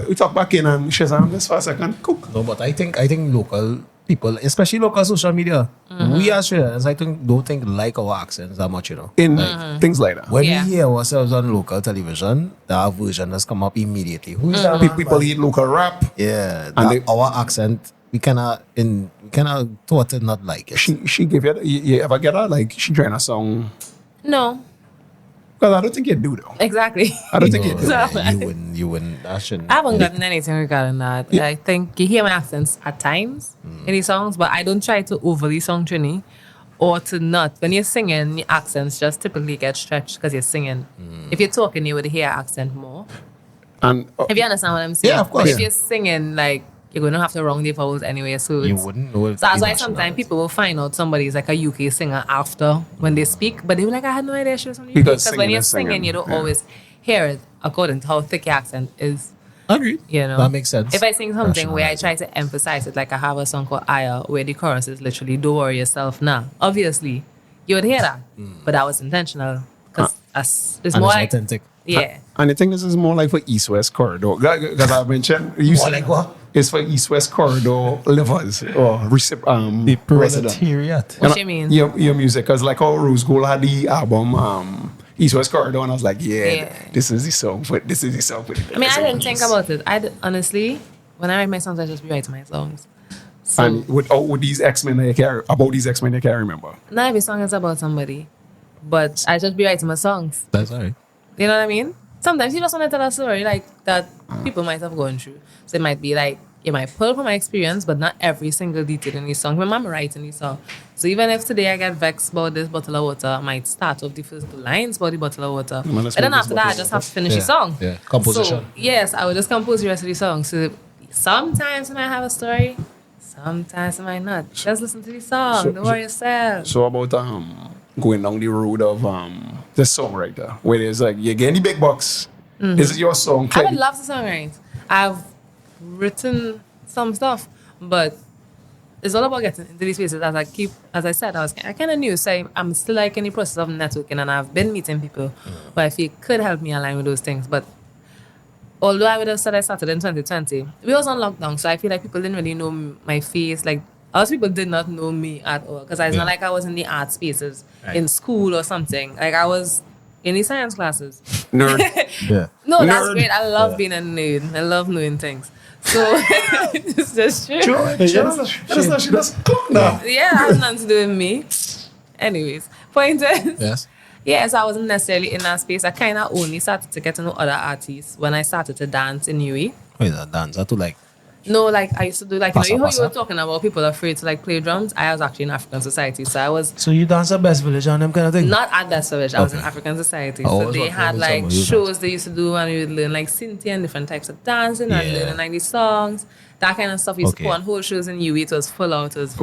we talk back in and Shazam this for a second. Cook. no, but I think local people, especially local social media, we as Australians, I don't think like our accents that much, you know. In things like that. When Yeah. we hear ourselves on local television, that version has come up immediately. Who is that? People eat local rap. Yeah, And that our accent, we cannot thought it not like it. She give you ever get her like she trying a song? No, Because I don't think you do though. exactly. I don't think you No, do. So- you wouldn't. That shouldn't. I haven't gotten anything regarding that. I think you hear my accents at times in these songs, but I don't try to overly song Trini or to not. When you're singing, your accents just typically get stretched because you're singing. If you're talking, you would hear accent more. And If you understand what I'm saying. Yeah, of course. But if Yeah. you're singing, like, you're going to have to wrong the vowels anyway. So You it's- wouldn't know. So that's why sometimes people will find out somebody's like a UK singer after when they speak, but they were like, I had no idea she was from the UK. Because Because when singing you're is singing, singing, you don't yeah. always hear it according to how thick your accent is. Agreed. You know, That makes sense. If I sing something where I Rationalize try to emphasize it, like I have a song called Aya, where the chorus is literally "Don't worry yourself now." Obviously, you would hear that, but that was intentional because it's and more it's like authentic. yeah, And I think this is more like for East-West corridor. Because I mentioned you said like what? It's for East-West corridor livers or residents. Proletariat. What you mean? Your music, because like how Rose Gold had the album East-West corridor, and I was like, Yeah. this is the song for this is the song for. I mean, I didn't think about it. Honestly, when I write my songs, I just rewrite my songs. So And with these X-Men that you carry about these X-Men you can't remember. not every song is about somebody, but I just be writing my songs. That's all right. You know what I mean? Sometimes you just want to tell a story like that people might have gone through. So it might be like, you might pull from my experience, but not every single detail in these songs. My mom writing these songs. So even if today I get vexed about this bottle of water, I might start off the first two lines about the bottle of water. Man, let's But then make this after that, I bottle just of have to finish Yeah, the song. yeah. Composition. So, yes, I would just compose the rest of the song. So sometimes I might have a story, sometimes I might not. Just listen to the song. So- Don't worry yourself. So about going down the road of the songwriter, where there's like you're getting the big bucks. This is your song. I would love to songwrite. I've written some stuff, but it's all about getting into these spaces. As I said, I kind of new, so I'm still like in the process of networking, and I've been meeting people who I feel could help me align with those things. But although I would have said I started in 2020, we was on lockdown, so I feel like people didn't really know my face. Like other people did not know me at all because it's not like I was in the art spaces in school or something. Like I was in the science classes. Nerd. Yeah. No, that's Nerd. great. I love being a nerd. I love knowing things. So it's just true. She does clock now. Yeah, it has nothing to do with me. Anyways, point is, Yes. yes, I wasn't necessarily in that space. I kind of only started to get to know other artists when I started to dance in UAE. Wait, that dance. I to like. No, like I used to do, like, you know, you Pasa, were pasa. talking about people afraid to like play drums. I was actually in African society, so I was So you dance at Best Village and them kind of thing. not at that service. I was in Okay. African society, Oh, so that's they what had I was like talking about, you shows they used to do, and we would learn like Cynthia and different types of dancing and Yeah. learning like these songs, that kind of stuff. We used to Okay. put on whole shows in UAE. It was full out. It was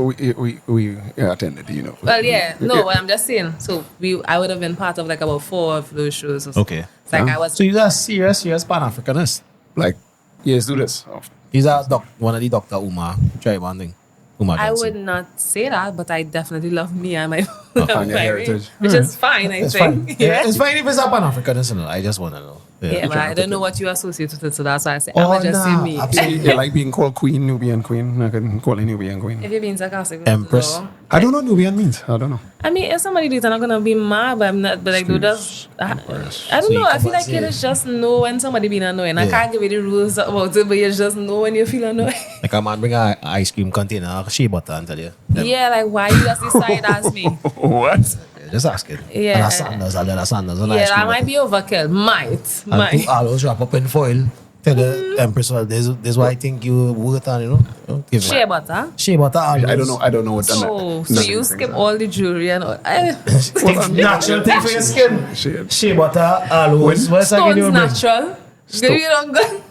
We attended, you know. well, yeah, no, but I'm just saying. So I would have been part of like about 4 of those shows. Okay. It's like I was. So you're a serious Pan-Africanist. Like, yes, do this. He's a one of the Dr. Umar tribe and thing. Umar I Johnson. would not say that, but I definitely love me and my And your Very, heritage. which is fine, I It's think. fine. Yeah, it's fine if it's a Pan-African, isn't it? I just want to know. Yeah, but I don't know what you associate with it, so that's why I say Oh, I'm just nah, say me. absolutely. You like being called queen, Nubian queen. I can call you Nubian queen. If you're being sarcastic, Empress. no. I don't know what Nubian means. I don't know. I mean, if somebody did, I'm not gonna be mad, but I'm not. But like, do just I don't So you know. I come feel and like say you it. just know when somebody being annoying. I Yeah. can't give you the rules about it, but you just know when you feel annoyed. Like a man bring a ice cream container, shea butter and tell you. Yeah, like why you just decide as me? What? Just asking. Yeah. And a Sanders, and then a Sanders, and Yeah, ice cream. that might be overkill. Might. And put all those wrap up in foil. Tell the Empress, well, this why I think you worth on, you know? Give Shea butter. Shea butter, all I don't know. I don't know what So you skip all the jewelry and all. It's natural thing for your skin. Shit. Shea butter, aloes. What's that Stone's in your brain? natural. Give you don't go.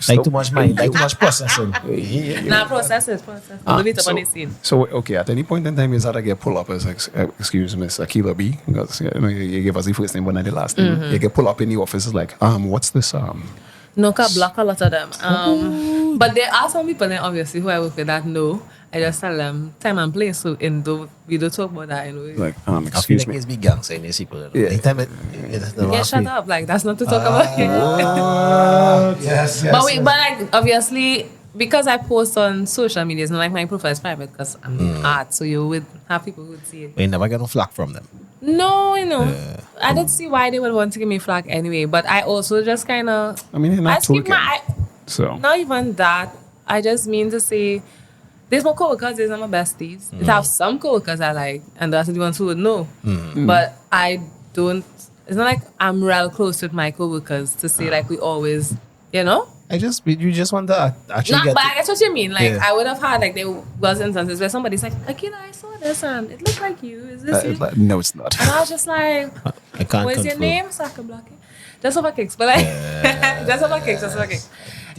Like too much mind, like too much processing. Nah, process it. Don't need to so, on the scene. so, okay, at any point in time, is that I get pull up as, excuse me, Miss Killabee, because you know, you give us the first name, but not the last name. You get pull up in the office, it's like, what's this? No, can block a lot of them. But there are some people then obviously who I work with that know. I just tell them time and place. So we don't talk about that. You know. Like, I feel excuse like me. it's big gangs in these people. Yeah. Anytime Yeah, shut up. Like that's not to talk about. Yes, yes. But like obviously because I post on social media, it's not like my profile is private because I'm in art. So you would have people who would see it. You never get no flack from them. No, you know, I don't see why they would want to give me flack anyway. But I also just kind of. I mean, you're not speak talking. So, Not even that. I just mean to say, there's my coworkers, there's not my besties. There's have some coworkers I like, and that's the ones who would know. But I don't. It's not like I'm real close with my coworkers to say like we always, you know. You just want to actually No, get. but I guess what you mean. Like Yeah. I would have had like there was instances where somebody's like, Akira, I saw this and it looked like you. Is this you? no, it's not. And I was just like, I can't what's your confirm. name? So I can block it. Just over kicks, but like, just over kicks.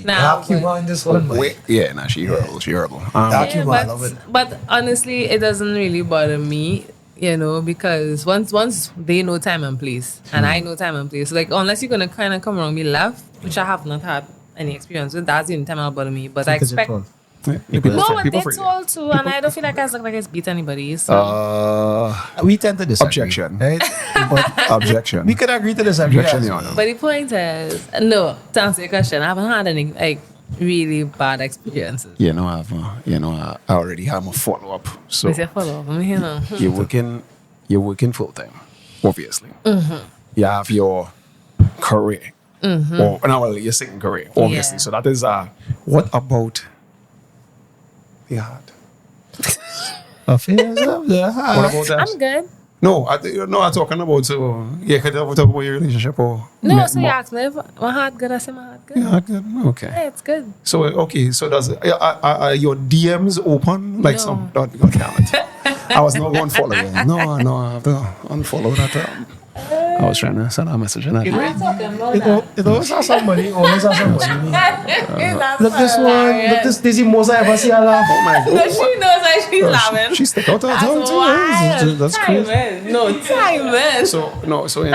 Now, Dark humor in this one, boy. Wait, yeah, nah, she horrible. She horrible. Dark humor, I love it. but honestly, it doesn't really bother me, you know, because once they know time and place, and I know time and place, like unless you're gonna kind of come around me left, which I have not had any experience with, that's the only time that'll bother me. But I Because you're expect. tall. People No, but people they forget. told too, and I don't feel like I look like I beat anybody. So. We tend to disagree. Objection. Right? But Objection. we could agree to disagree. Objection, as Your well. Honor. But the point is, no, to answer your question, I haven't had any like really bad experiences. You know, I already have a follow up. So Is your follow up? You know. you're working full time, obviously. You have your career, or no, well, your second career, obviously. Yeah. So that is what about the heart? Affairs of the heart. What about that? I'm good. No, I'm talking about could you talk about your relationship or No, so you asked me if my heart good. I say my heart good. yeah, good. Okay. Yeah, it's good. So okay, so does are your DMs open like No. some? God damn it! I was not going to follow you. No, I have to unfollow that. I was trying to send a message and I'm I not talking about that. It always has somebody. Always has somebody. That's Look this one. hilarious. Look this the most I ever see her laugh. oh my No, god. she knows that she's laughing. She stick out her That's tongue too. wild. That's crazy. Timing. No, timing. So in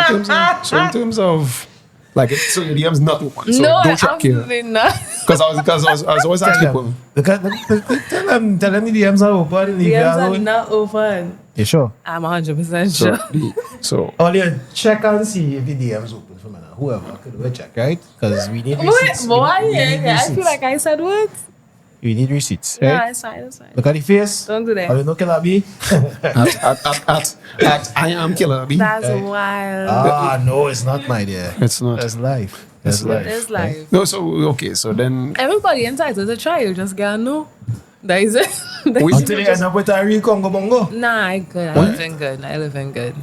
terms of like so your DMs not open. So no, don't check here. absolutely not. Because I was always asking people. Tell them the DMs are open. Leave DMs you are alone. not open. You sure? I'm 100% So sure. so All you check and see if the DMs open for me now. Whoever could we check, right? Because we need Wait, receipts. boy, We need I feel receipts. like I said what? We need receipts, No, right? it's fine, it's fine. Look at the face. Don't do that. Are you no Killabee? at I am Killabee. That's wild. Ah, no, it's not, my dear. It's not. That's life. That's It's life. It's life. No, so okay, so then Everybody entitled to try. You just gotta know. That is it. We- Until they end up with a real Congo Bongo. Nah, I good. I live in good. I live in good.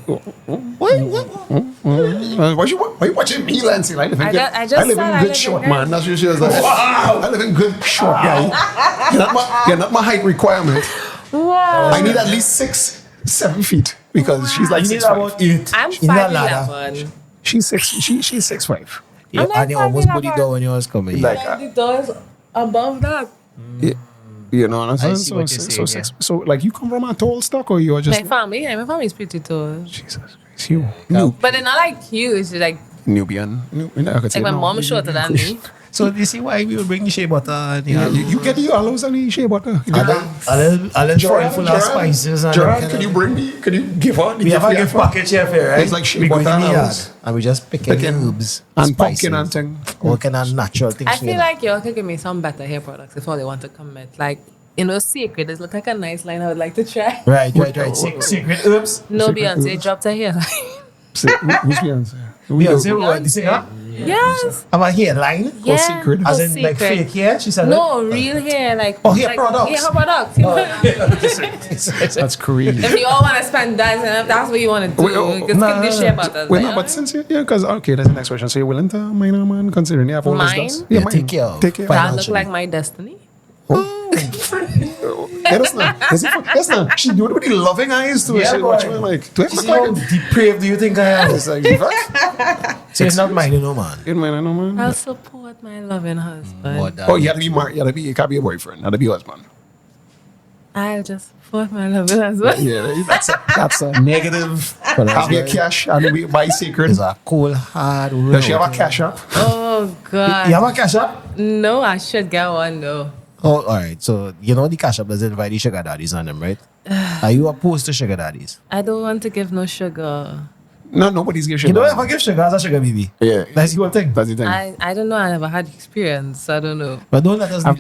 why you watching me, Lancy? I live in I good. just I live said I in live good in short, good. man. That's what she was like. Wow, I live in good short, guy. You're not my height requirement. Wow. I need at least 6-7 feet because she's like You need 6'5". about 8. I'm in that ladder. 5'11". She's 6'5". Yeah, I'm like and you almost 5'11". put it down when you was coming. Like, Like the doors above that. yeah, you know what I'm saying? see what you're So, saying, so, like, you come from a tall stock or you are just... My family, yeah, my family is pretty tall. Jesus Christ, you. But they're not like huge. They're like Nubian. I could say my no. mom is shorter than me. So you see why we will bring the shea butter and You get the aloes and the shea butter. a little Gerard, full of spices. And Gerard, can you give her? We have a gift package here for you, right? It's like shea we go butter in the and yard aloes. and we just pick herbs and spices, pumpkin and thing. all kind of natural things. I feel like y'all could give me some better hair products if all they want to commit. Like, Secret. It looks like a nice line I would like to try. Right. Secret herbs. No, Secret Beyonce herbs. dropped her hair. Who's Beyonce? Beyonce, what? The singer? Yes. Have a hairline? Yeah. Secret? As Oh, in like Secret. fake hair? She said No, real hair. Like, Oh, hair like, products. Yeah, hair products. That's crazy. If you all want to spend that, and if that's what you want to do, you can skip this shea butter. Wait, no, but since because okay, that's the next question. So you're willing to mine a man considering you have all this Mine? dust? Yeah, mine. take care of. Take care. Fine. that look financially. like my destiny. Yeah, that's not. That's not. She do it with the loving eyes to it. Yeah, She watch boy. me like. Do I See look how like? depraved do you think I am? It's like fuck. So it's not mine, you know, man. Good man, I know man. I'll support my loving husband. Oh, you have to be married. You have to be. You can't be a boyfriend. You have to be a husband. I'll just support my loving husband. Yeah, that's a negative. Have your cash and we buy secret. It's a cold, hard road. Does she have a cash up? Oh, God. You have a cash up? No, I should get one, though. Oh, all right. So, you know the cash up doesn't invite the sugar daddies on them, right? Are you opposed to sugar daddies? I don't want to give no sugar. No, nobody's giving shit. You don't ever give sugar as a sugar baby. Yeah, That's the whole thing. that's the thing. I don't know. I never had experience. So I don't know. But don't let us Don't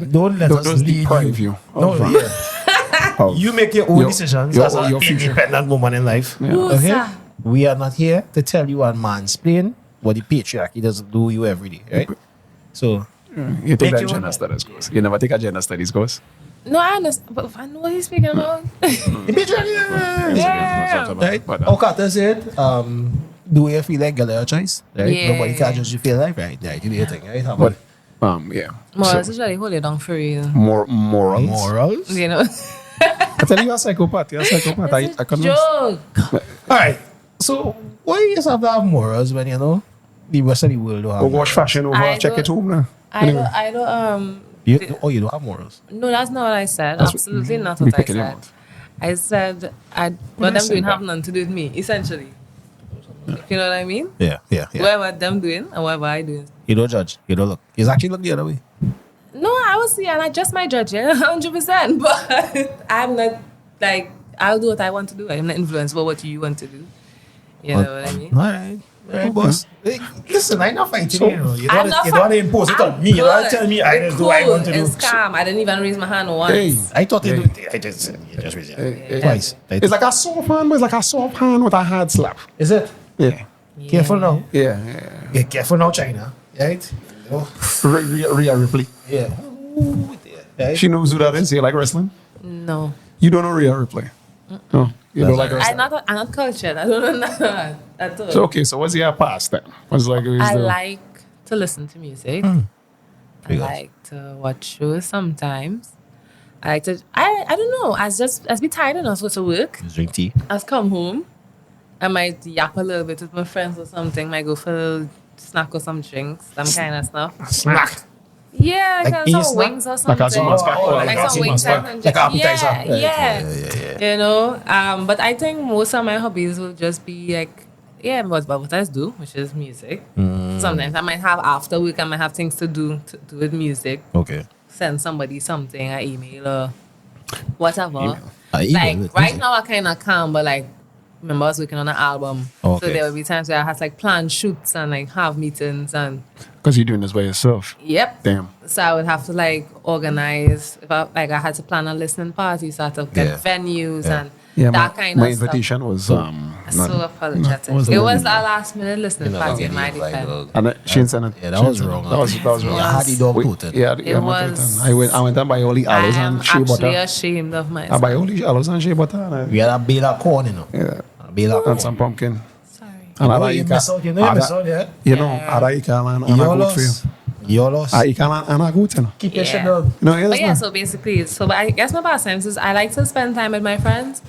lead deprive you. No, of- yeah. of- You make your own Your- decisions your- as an your future. independent woman in life. Who's Okay? that? We are not here to tell you and mansplain what the patriarchy doesn't do you every day, right? So, You take Make that your gender own- studies course. You never take a gender studies course. No, I understand. But I know what he's speaking about. the patriarchy, Yeah. right? But, How Carter said, do you feel like girl your choice? Right? Yeah. Nobody can judge you feel like, right? Yeah, you do your thing, right? How but about yeah. Morals So, is really hold it down for real. morals. morals? You know? I tell you, you're a psychopath. You're a psychopath. It's I a couldn't. joke. All right. So, why you just have to have morals when, you know, the rest of the world don't have Go watch morals? fashion over. I Check don't- it home now. I don't. You don't have morals? No, that's not what I said. That's Absolutely not we what I picking said. him out. I said what I them said doing that. have nothing to do with me, essentially. You know what I mean? Yeah. Whatever them doing and whatever I doing. You don't judge. You don't look. You actually look the other way. No, I was and I just my judge, yeah, 100%. But I'm not like I'll do what I want to do. I'm not influenced by what you want to do. You know what I mean? All right. Boss. Hey, listen, I'm not fighting you. Know. You I'm don't not you don't want to impose it on me. You don't tell me I just do what I want to do. It's calm. I didn't even raise my hand once. Hey, I thought you Hey. do. I just raised your hand. Twice. it's like a soft hand, but it's like a soft hand with a hard slap. Is it? Yeah. Careful now. Yeah. Get careful now, China. Right? Rhea Ripley. Yeah. Ooh, right? She knows who that is. You like wrestling? No. You don't know Rhea Ripley? No. You don't like I'm wrestling? not cultured. I don't know that at all. So, okay, so what's your past then? What's like, I like to listen to music. I Very good. like to watch shows sometimes. I like to I don't know. As be tired enough to go to work. Just drink tea. As come home. I might yap a little bit with my friends or something. Might go for a little snack or some drinks, some kind of stuff. snack. Yeah, Like like eat some snack? wings or Like something. a Zuma snack. Oh, Like some wings and Like appetizer. yeah. You know, but I think most of my hobbies will just be like, what I do, which is music. Sometimes I might have after work, I might have things to do with music. Okay. Send somebody something, an email or whatever. Email Like with right music. now, I kind of calm, but like, remember I was working on an album, Okay. so there will be times where I have like plan shoots and like have meetings and Because you're doing this by yourself. yep. Damn. So I would have to like organize. If I had to plan a listening party, so I had to get Yeah. venues Yeah. and Yeah, that my, kind my of stuff. invitation was I'm so apologetic. was It not was a email. last minute listening party in my defense. and she didn't send it. Yeah, that She was didn't wrong. send it. That was wrong. You had the dog We- potent. Yeah, It yeah, was- I went and buy all the I aloes am and shea actually butter. ashamed of I myself. buy all the aloes and shea butter and, We had a bale of corn, you know. yeah, A bale of corn. and some pumpkin. Sorry. And You know you miss out, yeah? You know, I can and I You're go for you. lost. You're lost. I can and I go to you. Keep your Yeah. shit down. No, yes, But yeah, no. so basically, but I guess my pastime is I like to spend time with my friends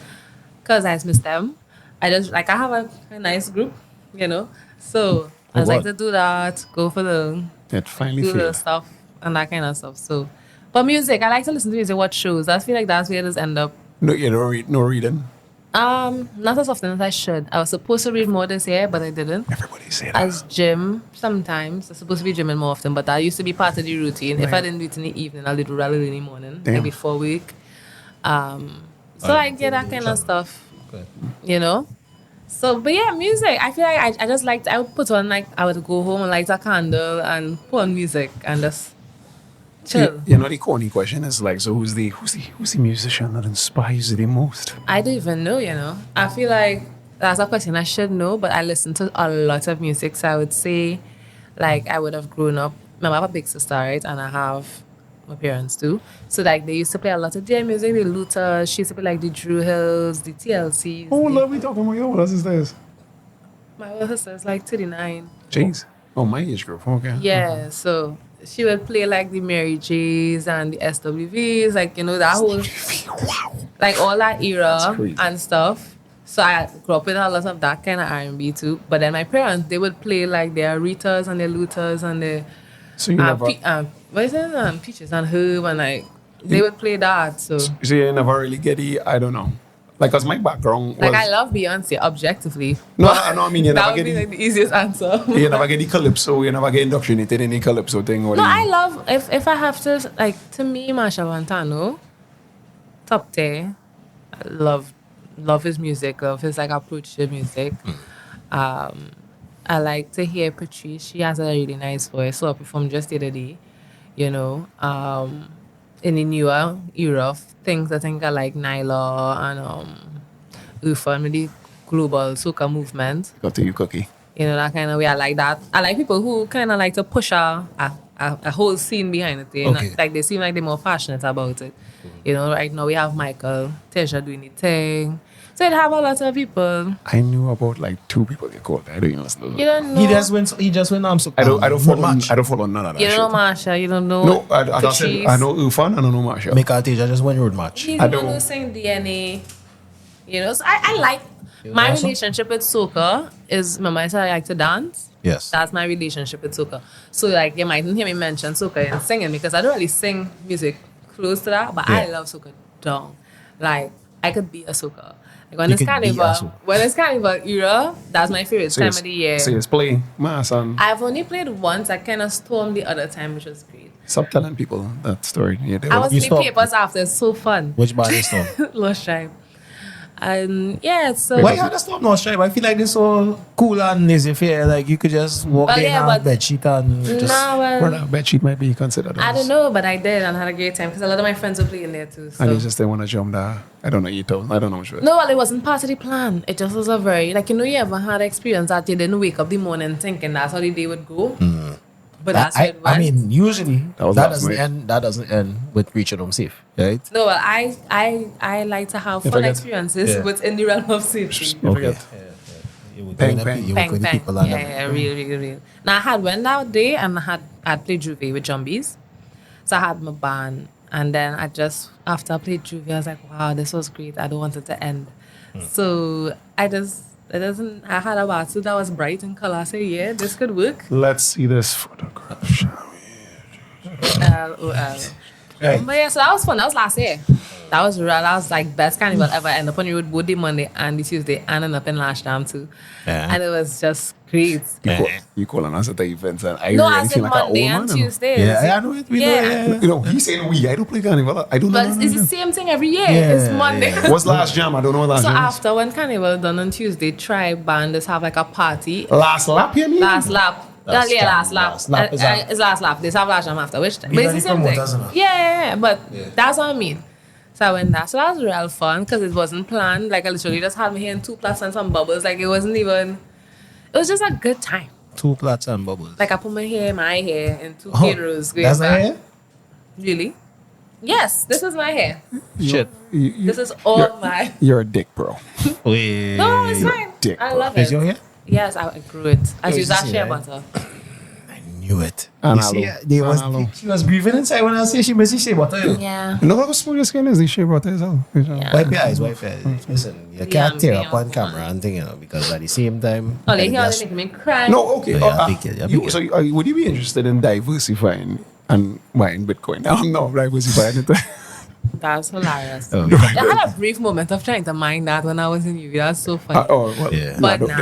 because I miss them. I have a nice group, you know. So I just like what? to do that, go for the It finally do the failed. stuff and that kind of stuff. So, but music, I like to listen to music, watch shows. I feel like that's where it just end up. No, you don't read, no reading. Not as often as I should. I was supposed to read more this year, but I didn't. Everybody say that. As gym, sometimes. I'm supposed to be gymming more often, but that used to be part of the routine. If I didn't do it in the evening, I'll do it rather in the morning, Damn. like before week. So I get that kind of stuff, Okay. you know? So, but yeah, music. I feel like I just liked, I would put on, like, I would go home and light a candle and put on music and just chill. You know, the corny question is like, so who's the musician that inspires you the most? I don't even know, you know. I feel like that's a question I should know, but I listen to a lot of music. So I would say, like, I would have grown up. Remember, I have a big sister, right? And I have my parents too. So, like, they used to play a lot of their music, the Luther. She used to play, like, the Drew Hills, the TLCs. Oh, lovely talking about your older sisters. My older sister is, like, 39. Jeez. Oh, my age group. Okay. Yeah, so she would play, like, the Mary J's and the SWVs, like, you know, that whole, Wow. like, all that era That's crazy. and stuff. So I grew up with a lot of that kind of R&B too. But then my parents, they would play, like, their Ritas and their Luthers and their... So you never, what is it? Peaches and Herb, and like they would play that. So you never really get the, I don't know. Like, cause my background was... like I love Beyonce objectively. No, I mean, you That never would get be the, like the easiest answer. you never get the calypso, you never get indoctrinated in the calypso thing. Or No, the, I love if I have to, like, to me, Marshall Montano, top tier. I love his music, love his, like, approach to music. I like to hear Patrice. She has a really nice voice. So I performed just the other day, you know. In the newer era of things, I think I like Nyla and Ufa and the global soca movement. Got to you, Cookie. You know, that kind of way. I like that. I like people who kind of like to push a whole scene behind it. You know? Okay. Like, they seem like they're more passionate about it. You know, right now we have Michael, Tesha doing the thing. So you'd have a lot of people. I knew about like 2 people they called. I don't even listen to them. You don't know. He just went. So I don't follow. match. I don't follow none of that. You don't know shit. Marsha. You don't know. No, I don't. Patrice. I know Ufan. I don't know Marsha. Make Artesia just went road match. He's I the one don't- who sang DNA. You know, so I like my awesome. relationship with soca is, remember I said I like to dance? Yes. That's my relationship with soca. So, like, you mightn't hear me mention soca and singing because I don't really sing music close to that, but I Yeah. love soca down. Like, I could be a soca. Like, when You it's could be a carnival, soca. when it's carnival era, that's my favorite time of the year. So it's play mass and I've only played once. I kind of stormed the other time, which was great. stop telling people that story. Yeah, they I will- was You playing stop. papers after. It's so fun. Which band is storm? Lost Tribe. And yeah, so Why you had to storm no stripe? I feel like this so cool and laissez faire. Like you could just walk Well, in yeah, and but- bed sheet and just. no, well, Well, I bet she might be considered. I don't know, but I did and had a great time because a lot of my friends were playing there too. So. And they just didn't want to jump there. I don't know, you told. I don't know which way. No, well, it wasn't part of the plan. It just was a very, like, you know, you ever had experience that you didn't wake up the morning thinking that's how the day would go? But that's how it I went. mean, usually That was that last doesn't night. end. That doesn't end with reaching home safe, right? No, well, I like to have If fun I get- experiences Yeah. within the realm of safety. You forget. You would Bang, go bang. You would Bang, go the bang. people and Yeah, them. yeah, real. Now, I had went out there and I'd played Juve with Jumbies. So I had my band. And then after I played Juve, I was like, wow, this was great. I don't want it to end. So I had a bathsuit that was bright in color. I said, yeah, this could work. Let's see this photograph, shall we? Right. But yeah, so that was fun. That was last year. That was real. That was like best carnival ever. End up on the road both the Monday and the Tuesday, and end up in Lash Dam too. Yeah. And it was just great. You call and answer the events, and I No, really I said feel like an old Monday man. and you know. Tuesdays. Yeah, I know it. We know, Yeah. yeah. You know, he's saying we. I don't play carnival. I don't know. But it's the same thing every year. Yeah, It's Monday. yeah. What's last jam? I don't know what last So jam is. after when carnival done on Tuesday, Tribe band just have like a party. Last lap, you mean? Last lap. Last Yeah, lap. last lap. Last lap is that- It's last lap. They have last jam after, which but it's ready the same thing. promoters, innit? Yeah. But Yeah. that's what I mean. So I went there. So that was real fun because it wasn't planned. Like I literally just had me here in 2 plus and some bubbles. Like it wasn't even. It was just a good time. 2 plats and bubbles. Like I put my hair in 2 Oh, rows. that's the hair? Really? Yes, this is my hair. Shit. This is all my. You're a dick, bro. Wait. No, it's fine. dick, I bro. love Is it. your hair? Yes, I grew it. I Yeah, use you that see shea that? butter. I knew it. And You see, hello. she was breathing inside when I say she missed shea butter. You. Yeah. You know how smooth your skin is? They shave out as well. Yeah. Wipe your eyes, wipe your eyes. Listen, you can't tear up on yeah. camera and thing, you know, because at the same time. Oh, they you here just- they making me cry. No, okay. Yeah, big kid, yeah, big So, would you be interested in diversifying and buying Bitcoin? No, diversifying it. That was hilarious. Oh. I had a brief moment of trying to mind that when I was in UV. That was so funny. Well, Yeah. But don't- nah.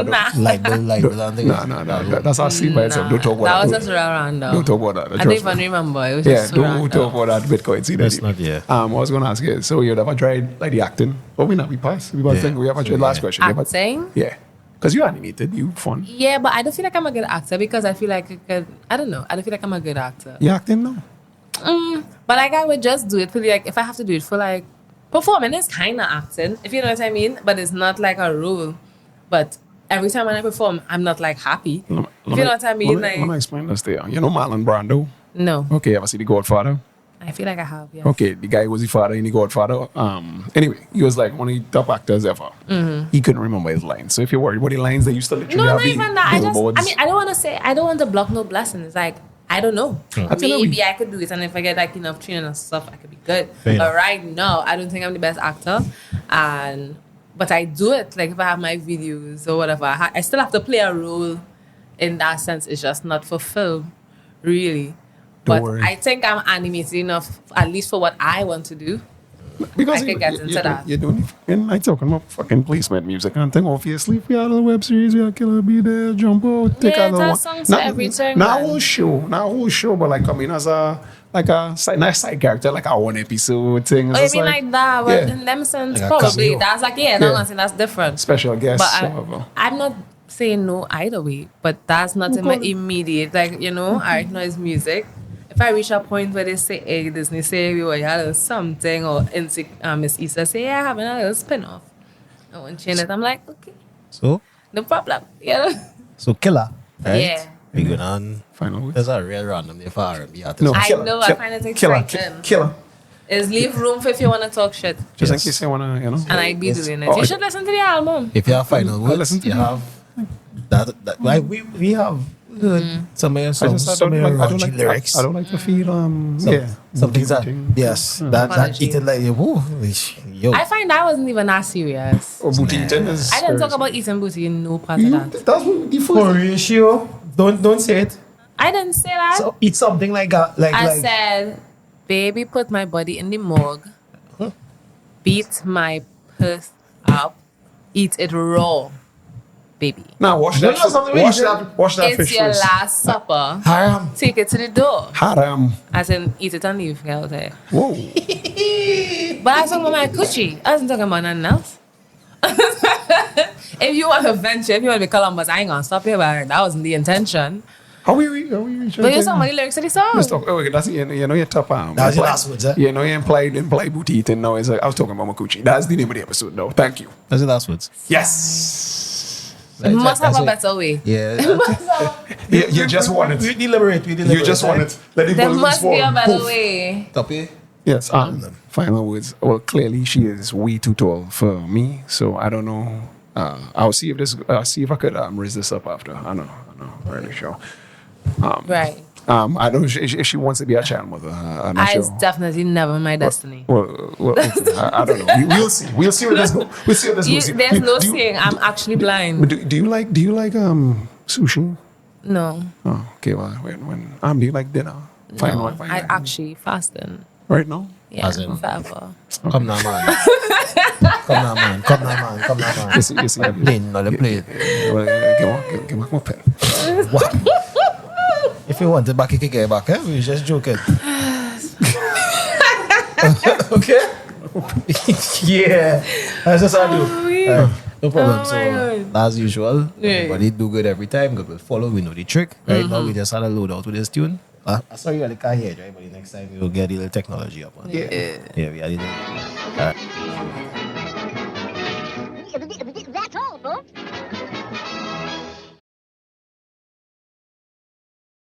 don't- Nah. Like the No. That's our scene by itself. Don't talk about That was that. just real random. Don't talk about that. I don't Trust even me. remember. It was Yeah, just so don't random. talk about that Bitcoin scene. That's not, yeah. I was going to ask you, so you've ever tried like the acting? Oh, we passed. We Yeah. think we haven't tried. Last Yeah. question. You ever- Acting? Yeah. Because you animated, you fun. Yeah, but I don't feel like I'm a good actor because I feel like I don't know. I don't feel like I'm a good actor. You acting now? But like I would just do it for like if I have to do it for like performing is kind of acting, if you know what I mean. But it's not like a role. But every time when I perform, I'm not like happy. If you know what I mean, Let me like explain this to you. You know Marlon Brando? no, Okay, ever see The Godfather? I feel like I have. Yeah. Okay, the guy was the father in The Godfather. Anyway, he was like one of the top actors ever. He couldn't remember his lines. So if you're worried about the lines, they used to literally No, have not the even that. billboards. I don't want to say. I don't want to block no blessings. Like I don't know. I tell you, Maybe I could do it, and if I get like enough training and stuff, I could be good. Fair But enough. right now, I don't think I'm the best actor, but I do it. Like if I have my videos or whatever, I still have to play a role. In that sense, it's just not for film, really. Don't But worry. I think I'm animated enough, at least for what I want to do. Because I could get into that. You're doing and I talking about fucking placement music and thing. Obviously, if we had a web series, we had Killabee there, jump out, take Yeah, a little that's one. songs for everything, Not man. whole show, but like come in as a nice side character, like a one episode thing. It's Oh, you just mean like that? Well, yeah. in them sense, Like a probably. cameo. That's like, yeah, Yeah. no, I'm saying that's different. special guest. But whatever. I'm not saying no either way, but that's not in my immediate, like, you know, all right, now it's music. If I reach a point where they say, hey, Disney say we want a little something, or Miss Issa say, yeah, having a little spin off. I want to change it. I'm like, okay, So, no problem. You know? so Killer, right? Yeah. We going on. Final word. There's a real random name for R&B artist. No, I killer, know, I kill- find it killer, exciting. Killer. Is leave room for if you want to talk shit. Just Yes. in case you wanna, you know. And I'd be Yes. doing it. Oh, You should listen to the album. If you have final I'll words, listen to you them. have that like we have heard some of your I songs, just some of your raunchy like lyrics. I don't like to feel Some things that yes, that Apology. eating like woo, yo. I find I wasn't even that serious. Oh, booty eating is. I didn't talk scary. about eating booty in no part of You, that. that's what the first. Horatio, don't say it. I didn't say that. So eat something like that, I said, baby, put my body in the morgue, beat my purse up, eat it raw, baby. Now wash No, that. no, something Wash that It's fish your first. last supper. haram. Take it to the door. Haram. As in, eat it and leave. Get out there. Whoa. But I was talking about my coochie. I wasn't talking about nothing else. If you want to venture, if you want to be Columbus, I ain't gonna stop you. But that wasn't the intention. How we reach? But you're talking about the lyrics of the song. Let's talk. Oh, okay, that's you know your top That was your last words, eh? You know you implied booty eating. No, it's like I was talking about my coochie. That's the name of the episode, though. Thank you. That's the last words. Yes. It must have That's a it. better way. Yeah. You just want We it. deliberate. You just want it. Let it There go must be a fall. better Poof. way. Copy. Yes. Final words. Well, clearly she is way too tall for me, so I don't know. I'll see if this. See if I could raise this up after. I don't know. I'm really sure. Right. I don't know if she wants to be a child mother. I'm not It's sure. definitely never my destiny. Well, okay. I don't know. We'll see. We'll see where this goes. We'll see where this goes. There's no Do you- saying I'm actually blind. But do you like sushi? No. Oh, okay. Well, when do you like dinner? Fine, No. fine. I actually fasting. Right now. Yeah, As in- forever. Come now, man. Come now, man. Come now, man. Come now, man. You see. Playing on the plate. Well, give me my pen. What? If you want it back, you can get it back. Eh? We just joking. Okay. Yeah. That's just how I do. No problem. Oh So, my God. as usual, Yeah. everybody do good every time. Good will follow. We know the trick. Right now, we just had a load out with this tune. Sorry, you can't hear it, right? But the next time, we'll get the little technology up on it. Yeah. Yeah, we had it.